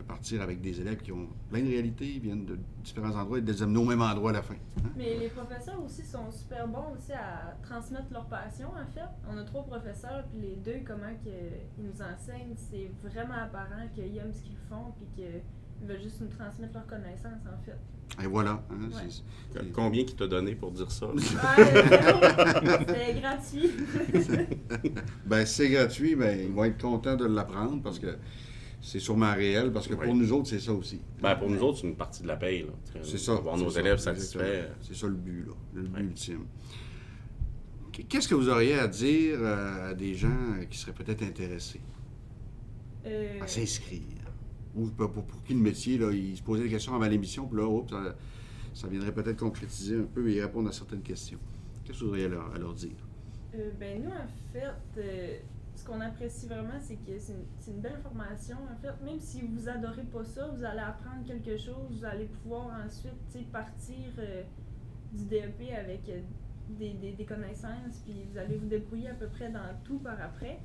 partir avec des élèves qui ont plein de réalités, viennent de différents endroits et de les amener au même endroit à la fin. Hein? Mais les professeurs aussi sont super bons aussi à transmettre leur passion, en fait. On a 3 professeurs, puis les 2, comment ils nous enseignent, c'est vraiment apparent qu'ils aiment ce qu'ils font, puis qu'ils veulent juste nous transmettre leurs connaissances, en fait. Et voilà. Hein, Ouais. Combien qu'il t'a donné pour dire ça? C'est gratuit. C'est gratuit, ils vont être contents de l'apprendre parce que c'est sûrement réel, parce que pour nous autres, c'est ça aussi. Pour nous autres, c'est une partie de la paye. C'est ça. Voir nos élèves satisfaits. C'est ça le but, là, le but ultime. Qu'est-ce que vous auriez à dire à des gens qui seraient peut-être intéressés à s'inscrire? Ou pour qui le métier, là, ils se posaient des questions avant l'émission, puis là, ça viendrait peut-être concrétiser un peu et répondre à certaines questions. Qu'est-ce que vous auriez à leur dire? Nous, en fait, ce qu'on apprécie vraiment, c'est que c'est une belle formation. En fait, même si vous adorez pas ça, vous allez apprendre quelque chose, vous allez pouvoir ensuite partir du DEP avec des connaissances, puis vous allez vous débrouiller à peu près dans tout par après.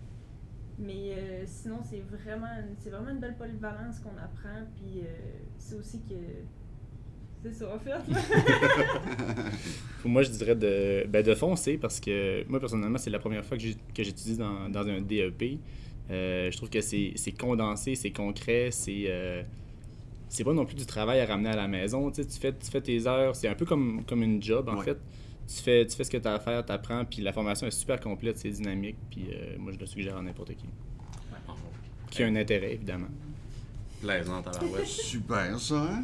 Mais sinon, c'est vraiment une belle polyvalence qu'on apprend, puis c'est aussi que... C'est ça, en fait. Moi, je dirais de foncer parce que moi, personnellement, c'est la première fois que j'étudie dans un DEP. Je trouve que c'est condensé, c'est concret, c'est pas non plus du travail à ramener à la maison. Tu fais tes heures, c'est un peu comme une job, en fait. Tu fais ce que tu as à faire, tu apprends, puis la formation est super complète, c'est dynamique, puis moi, je le suggère à n'importe qui. Qui a un intérêt, évidemment. Plaisante à la web. Super, ça, hein?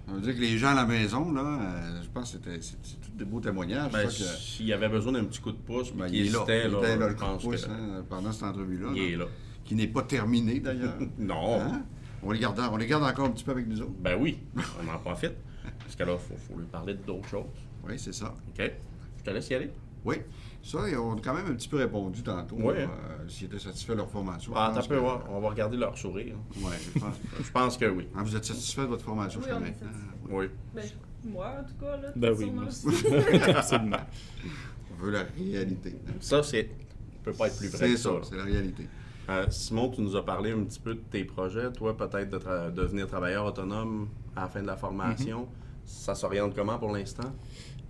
Ça veut dire que les gens à la maison, là, je pense que c'est tous des beaux témoignages. Ben, C'est ça que, s'il y avait besoin d'un petit coup de pouce, ben, puis il est qu'il là. hésitait, Il là, était là, je le coup de pense pouce, que pendant cette entrevue-là. il là, est là. qui n'est pas terminée, d'ailleurs. Non. Hein? On les garde encore un petit peu avec nous autres. Ben oui, on en profite. Parce que là, il faut lui parler d'autres choses. Oui, c'est ça. OK? Je te laisse y aller. Oui. Ça, on a quand même un petit peu répondu tantôt. Oui. S'ils étaient satisfaits de leur formation. Ah, Je pense t'as peu que- voir. On va regarder leur sourire. Oui, je pense. Je pense que oui. Ah, vous êtes satisfait de votre formation Oui, jusqu'à on est maintenant? satisfait. Oui. Ben, moi, en tout cas, là. Ben oui, sûrement moi aussi. aussi. Absolument. On veut la réalité. Ça, c'est. peut pas être plus vrai C'est que ça. ça, là. c'est la réalité. Simon, tu nous as parlé un petit peu de tes projets. Toi, peut-être de devenir travailleur autonome à la fin de la formation. Ça s'oriente comment pour l'instant?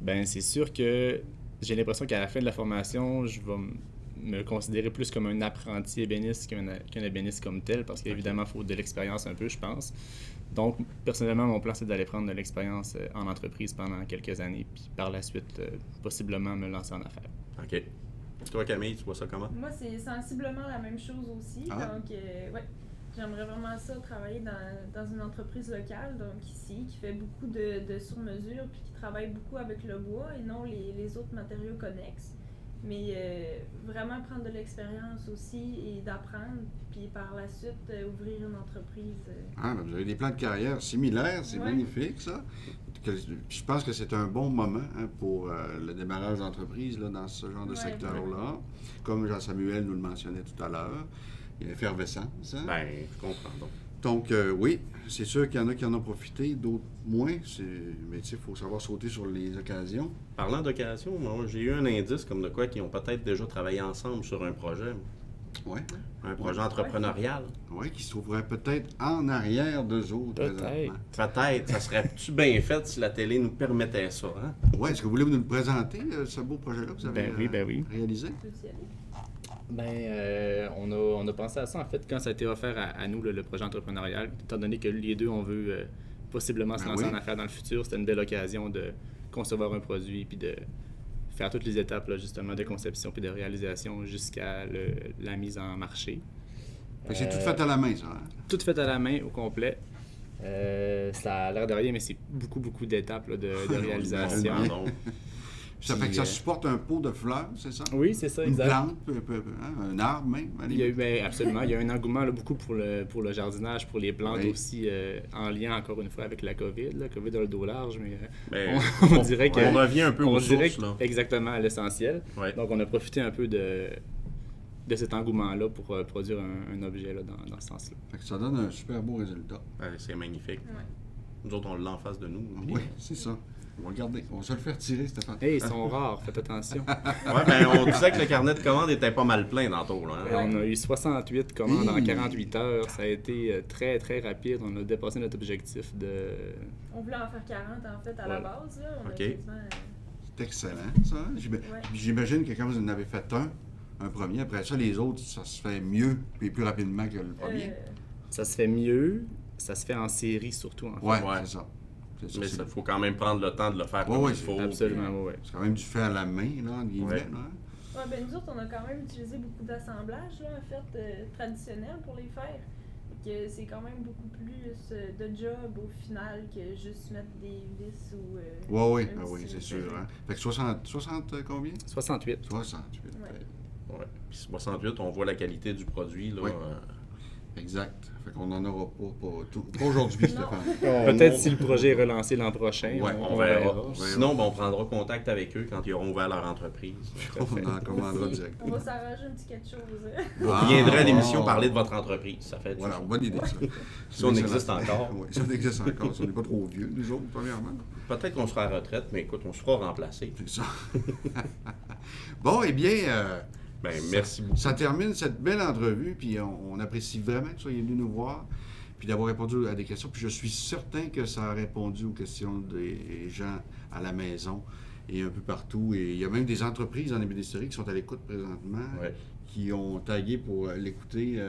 Ben, c'est sûr que j'ai l'impression qu'à la fin de la formation, je vais me considérer plus comme un apprenti ébéniste qu'un ébéniste comme tel, parce qu'évidemment, il faut de l'expérience un peu, je pense. Donc, personnellement, mon plan, c'est d'aller prendre de l'expérience en entreprise pendant quelques années, puis par la suite, possiblement me lancer en affaires. OK. Toi, Camille, tu vois ça comment? Moi, c'est sensiblement la même chose aussi. Ah. Donc, ouais, j'aimerais vraiment ça, travailler dans une entreprise locale, donc ici, qui fait beaucoup de sur-mesure, puis qui travaille beaucoup avec le bois et non les autres matériaux connexes. Mais vraiment prendre de l'expérience aussi et d'apprendre, puis par la suite, ouvrir une entreprise. Ah, ben, vous avez des plans de carrière similaires, c'est Ouais. magnifique, ça. Je pense que c'est un bon moment pour le démarrage d'entreprise là, dans ce genre de Ouais, secteur-là. Comme Jean-Samuel nous le mentionnait tout à l'heure, il y a effervescence. Hein? Ben, je comprends donc. Donc, oui, c'est sûr qu'il y en a qui en ont profité, d'autres moins. Mais tu sais, il faut savoir sauter sur les occasions. Parlant d'occasion, moi, j'ai eu un indice comme de quoi qui ont peut-être déjà travaillé ensemble sur un projet. Oui, Un projet entrepreneurial. ouais, qui se trouverait peut-être en arrière d'eux autres. Peut-être. présentement. Peut-être. Ça serait-tu bien fait si la télé nous permettait ça, hein? Oui, est-ce que vous voulez nous le présenter, ce beau projet-là que vous avez Ben oui. réalisé? Peux-tu y aller? Ben, on a pensé à ça, en fait, quand ça a été offert à nous, le projet entrepreneurial, étant donné que les deux, on veut possiblement se Ben lancer oui. en affaires dans le futur, c'était une belle occasion de concevoir un produit, puis de faire toutes les étapes, là, justement, de conception puis de réalisation jusqu'à la mise en marché. Fait que c'est tout fait à la main, ça. Hein? Tout fait à la main, au complet. Ça a l'air de rien, mais c'est beaucoup d'étapes là, de réalisation. Pardon. Ça fait que Puis, ça supporte un pot de fleurs, c'est ça? Oui, c'est ça, Une exact. plante, hein, un arbre même. à la Il y a eu, limite. ben, absolument, il y a un engouement là, beaucoup pour le jardinage, pour les plantes Oui. aussi, en lien encore une fois avec la COVID. La COVID a le dos large, mais Ben, on dirait que... on revient un peu on aux dirait sources, là. exactement à l'essentiel. Ouais. Donc on a profité un peu de cet engouement-là pour produire un objet là, dans ce sens-là. Fait que ça donne un super beau résultat. Ben, c'est magnifique. Ouais. Nous autres, on l'a en face de nous. Oui, c'est ça. On va regarder. On va se le faire tirer, Stéphane. Hey, ils sont rares, faites attention. Ouais, ben, on disait que le carnet de commandes était pas mal plein tantôt, là. Hein? On a eu 68 commandes en Hi! 48 heures. Ça a été très rapide. On a dépassé notre objectif de... On voulait en faire 40 en fait à la Ouais. base. Là. On a Ok. quasiment, C'est excellent, ça. Hein? J'imagine que quand vous en avez fait un premier, après ça, les autres, ça se fait mieux et plus rapidement que le premier. Ça se fait mieux. Ça se fait en série surtout, en fait. Ouais, ouais. c'est ça. C'est ça, Mais c'est- il faut quand même prendre le temps de le faire comme Ouais, il c'est faut. Absolument, oui. c'est quand même du fait à la main, là, entre guillemets. Ouais. Là. Ouais, ben nous autres, on a quand même utilisé beaucoup d'assemblages, là, en fait, traditionnels pour les faire. Fait que c'est quand même beaucoup plus de job au final que juste mettre des vis ou. Oui, un oui, petit- c'est sûr. Hein. Fait que 60 combien? 68. 68. Ouais. Ouais. Puis 68, on voit la qualité du produit, là. Ouais. Exact. Fait qu'on n'en aura pas aujourd'hui, Stéphane. Peut-être si le projet est relancé l'an prochain, Ouais, On verra. verra. Sinon, ben, on prendra contact avec eux quand ils auront ouvert leur entreprise. On en commandera direct. On va s'arranger un petit quelque chose. Vous Ah, viendrez à l'émission ah. parler de votre entreprise. Ça fait du Voilà, sens. bonne idée, ça. Si on existe encore. Oui, si on existe encore. Si on n'est pas trop vieux, nous autres, premièrement. Peut-être qu'on sera à la retraite, mais écoute, on se fera remplacer. C'est ça. Bon, eh bien, Ben, merci beaucoup. ça termine cette belle entrevue, puis on apprécie vraiment que vous soyez venus nous voir, puis d'avoir répondu à des questions. Puis je suis certain que ça a répondu aux questions des gens à la maison et un peu partout. Et il y a même des entreprises en ébénisterie qui sont à l'écoute présentement, Ouais. qui ont tagué pour l'écouter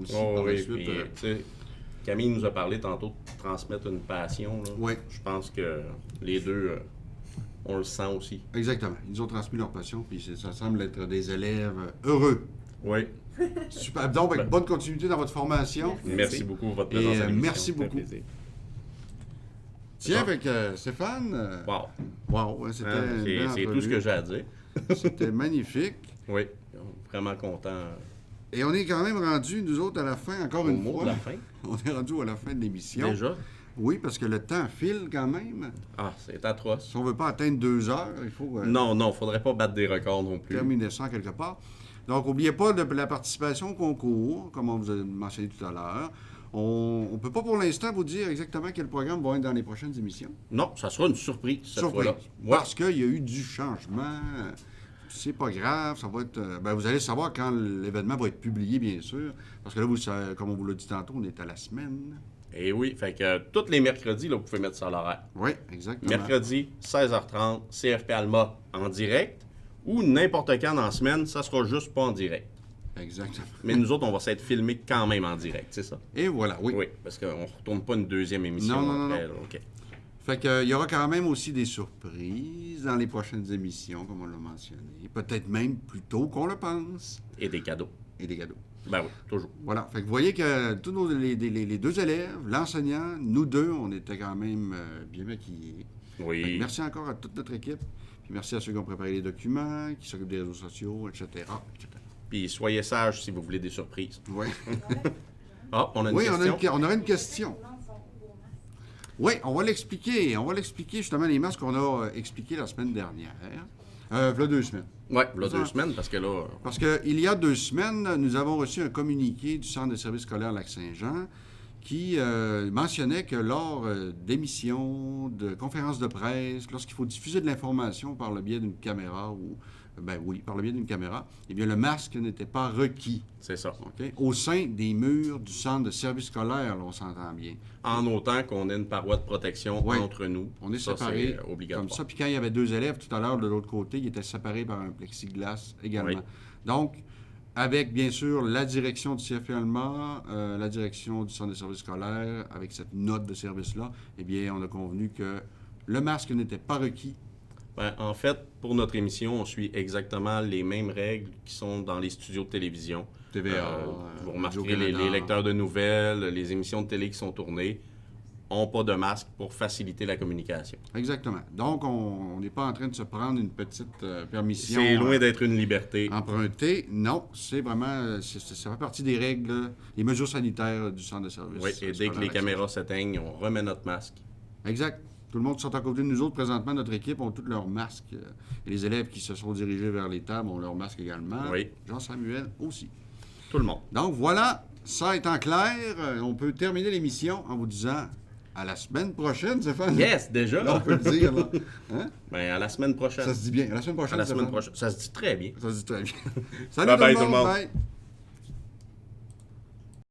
aussi Oh, par la oui, suite. puis, tu sais, Camille nous a parlé tantôt de transmettre une passion. Là. Oui. Je pense que les deux, on le sent aussi. Exactement. Ils nous ont transmis leur passion, puis ça semble être des élèves heureux. Oui. Super. Donc, avec bonne continuité dans votre formation. Merci beaucoup pour votre Et présence à l'émission. merci Ça fait beaucoup. plaisir. Tiens, avec Stéphane, Wow. wow, hein, c'était Hein, une belle c'est tout entrevue. ce que j'ai à dire. C'était magnifique. Oui, vraiment content. Et on est quand même rendu, nous autres, à la fin, encore Au une mot fois. de la fin. On est rendu à la fin de l'émission. Déjà? Oui, parce que le temps file quand même. Ah, c'est atroce. Si on ne veut pas atteindre 2 heures, il faut Non, faudrait pas battre des records non plus. terminer ça quelque part. Donc, n'oubliez pas de la participation au concours, comme on vous a mentionné tout à l'heure. On ne peut pas pour l'instant vous dire exactement quel programme va être dans les prochaines émissions. Non, ça sera une surprise cette Surprise. fois-là. Ouais. Parce qu'il y a eu du changement. C'est pas grave, ça va être. Vous allez savoir quand l'événement va être publié, bien sûr. Parce que là, vous savez, comme on vous l'a dit tantôt, on est à la semaine. Et oui, fait que tous les mercredis, là, vous pouvez mettre ça à l'horaire. Oui, exactement. Mercredi, 16h30, CFP Alma en direct. Ou n'importe quand dans la semaine, ça sera juste pas en direct. Exactement. Mais nous autres, on va s'être filmés quand même en direct, c'est ça? Et voilà, oui. Oui, parce qu'on ne retourne pas une deuxième émission. Non. après, là, OK. Fait qu'il y aura quand même aussi des surprises dans les prochaines émissions, comme on l'a mentionné. Peut-être même plus tôt qu'on le pense. Et des cadeaux. Et des cadeaux. Ben oui, toujours. Voilà. Fait que vous voyez que tous les 2 élèves, l'enseignant, nous 2, on était quand même bien maquillés. Fait que Oui. merci encore à toute notre équipe. Puis merci à ceux qui ont préparé les documents, qui s'occupent des réseaux sociaux, etc. etc. Puis soyez sages si vous voulez des surprises. Oui. Ah, on a une Oui, question. on aurait une question. Oui, on va l'expliquer. On va l'expliquer justement les masques qu'on a expliqués la semaine dernière. Voilà 2 semaines. Oui, là, 2 semaines, parce que là, Parce qu'il y a 2 semaines, nous avons reçu un communiqué du Centre de services scolaires Lac-Saint-Jean qui mentionnait que lors d'émissions, de conférences de presse, lorsqu'il faut diffuser de l'information par le biais d'une caméra par le biais d'une caméra, eh bien, le masque n'était pas requis. c'est ça. OK? Au sein des murs du centre de service scolaire, là, on s'entend bien. En autant qu'on ait une paroi de protection Oui. entre nous. On est Ça, séparés c'est obligatoire. comme ça. Puis quand il y avait 2 élèves tout à l'heure de l'autre côté, ils étaient séparés par un plexiglas également. Oui. Donc, avec bien sûr la direction du CFP Alma, la direction du centre de services scolaires, avec cette note de service-là, eh bien, on a convenu que le masque n'était pas requis. Ben, en fait, pour notre émission, on suit exactement les mêmes règles qui sont dans les studios de télévision. TVA, vous remarquerez Radio-Canada. les lecteurs de nouvelles, les émissions de télé qui sont tournées n'ont pas de masque pour faciliter la communication. Exactement. Donc, on n'est pas en train de se prendre une petite permission. C'est loin d'être une liberté. empruntée. Non, c'est vraiment, ça fait partie des règles, des mesures sanitaires du centre de service. Oui, et dès que les caméras s'éteignent, on remet notre masque. Exact. Tout le monde qui sont à côté de nous autres, présentement, notre équipe, ont tous leurs masques. Et les élèves qui se sont dirigés vers les tables ont leurs masques également. Oui. Jean-Samuel aussi. Tout le monde. Donc voilà, ça étant clair, on peut terminer l'émission en vous disant à la semaine prochaine, Stéphane. Yes, déjà. Là, on peut le dire. Là. Hein? Ben, à la semaine prochaine. Ça se dit bien. À la semaine prochaine, À la semaine Stéphane. prochaine. Ça se dit très bien. Ça se dit très bien. Salut Bye bye, tout le monde. tout le monde. Bye.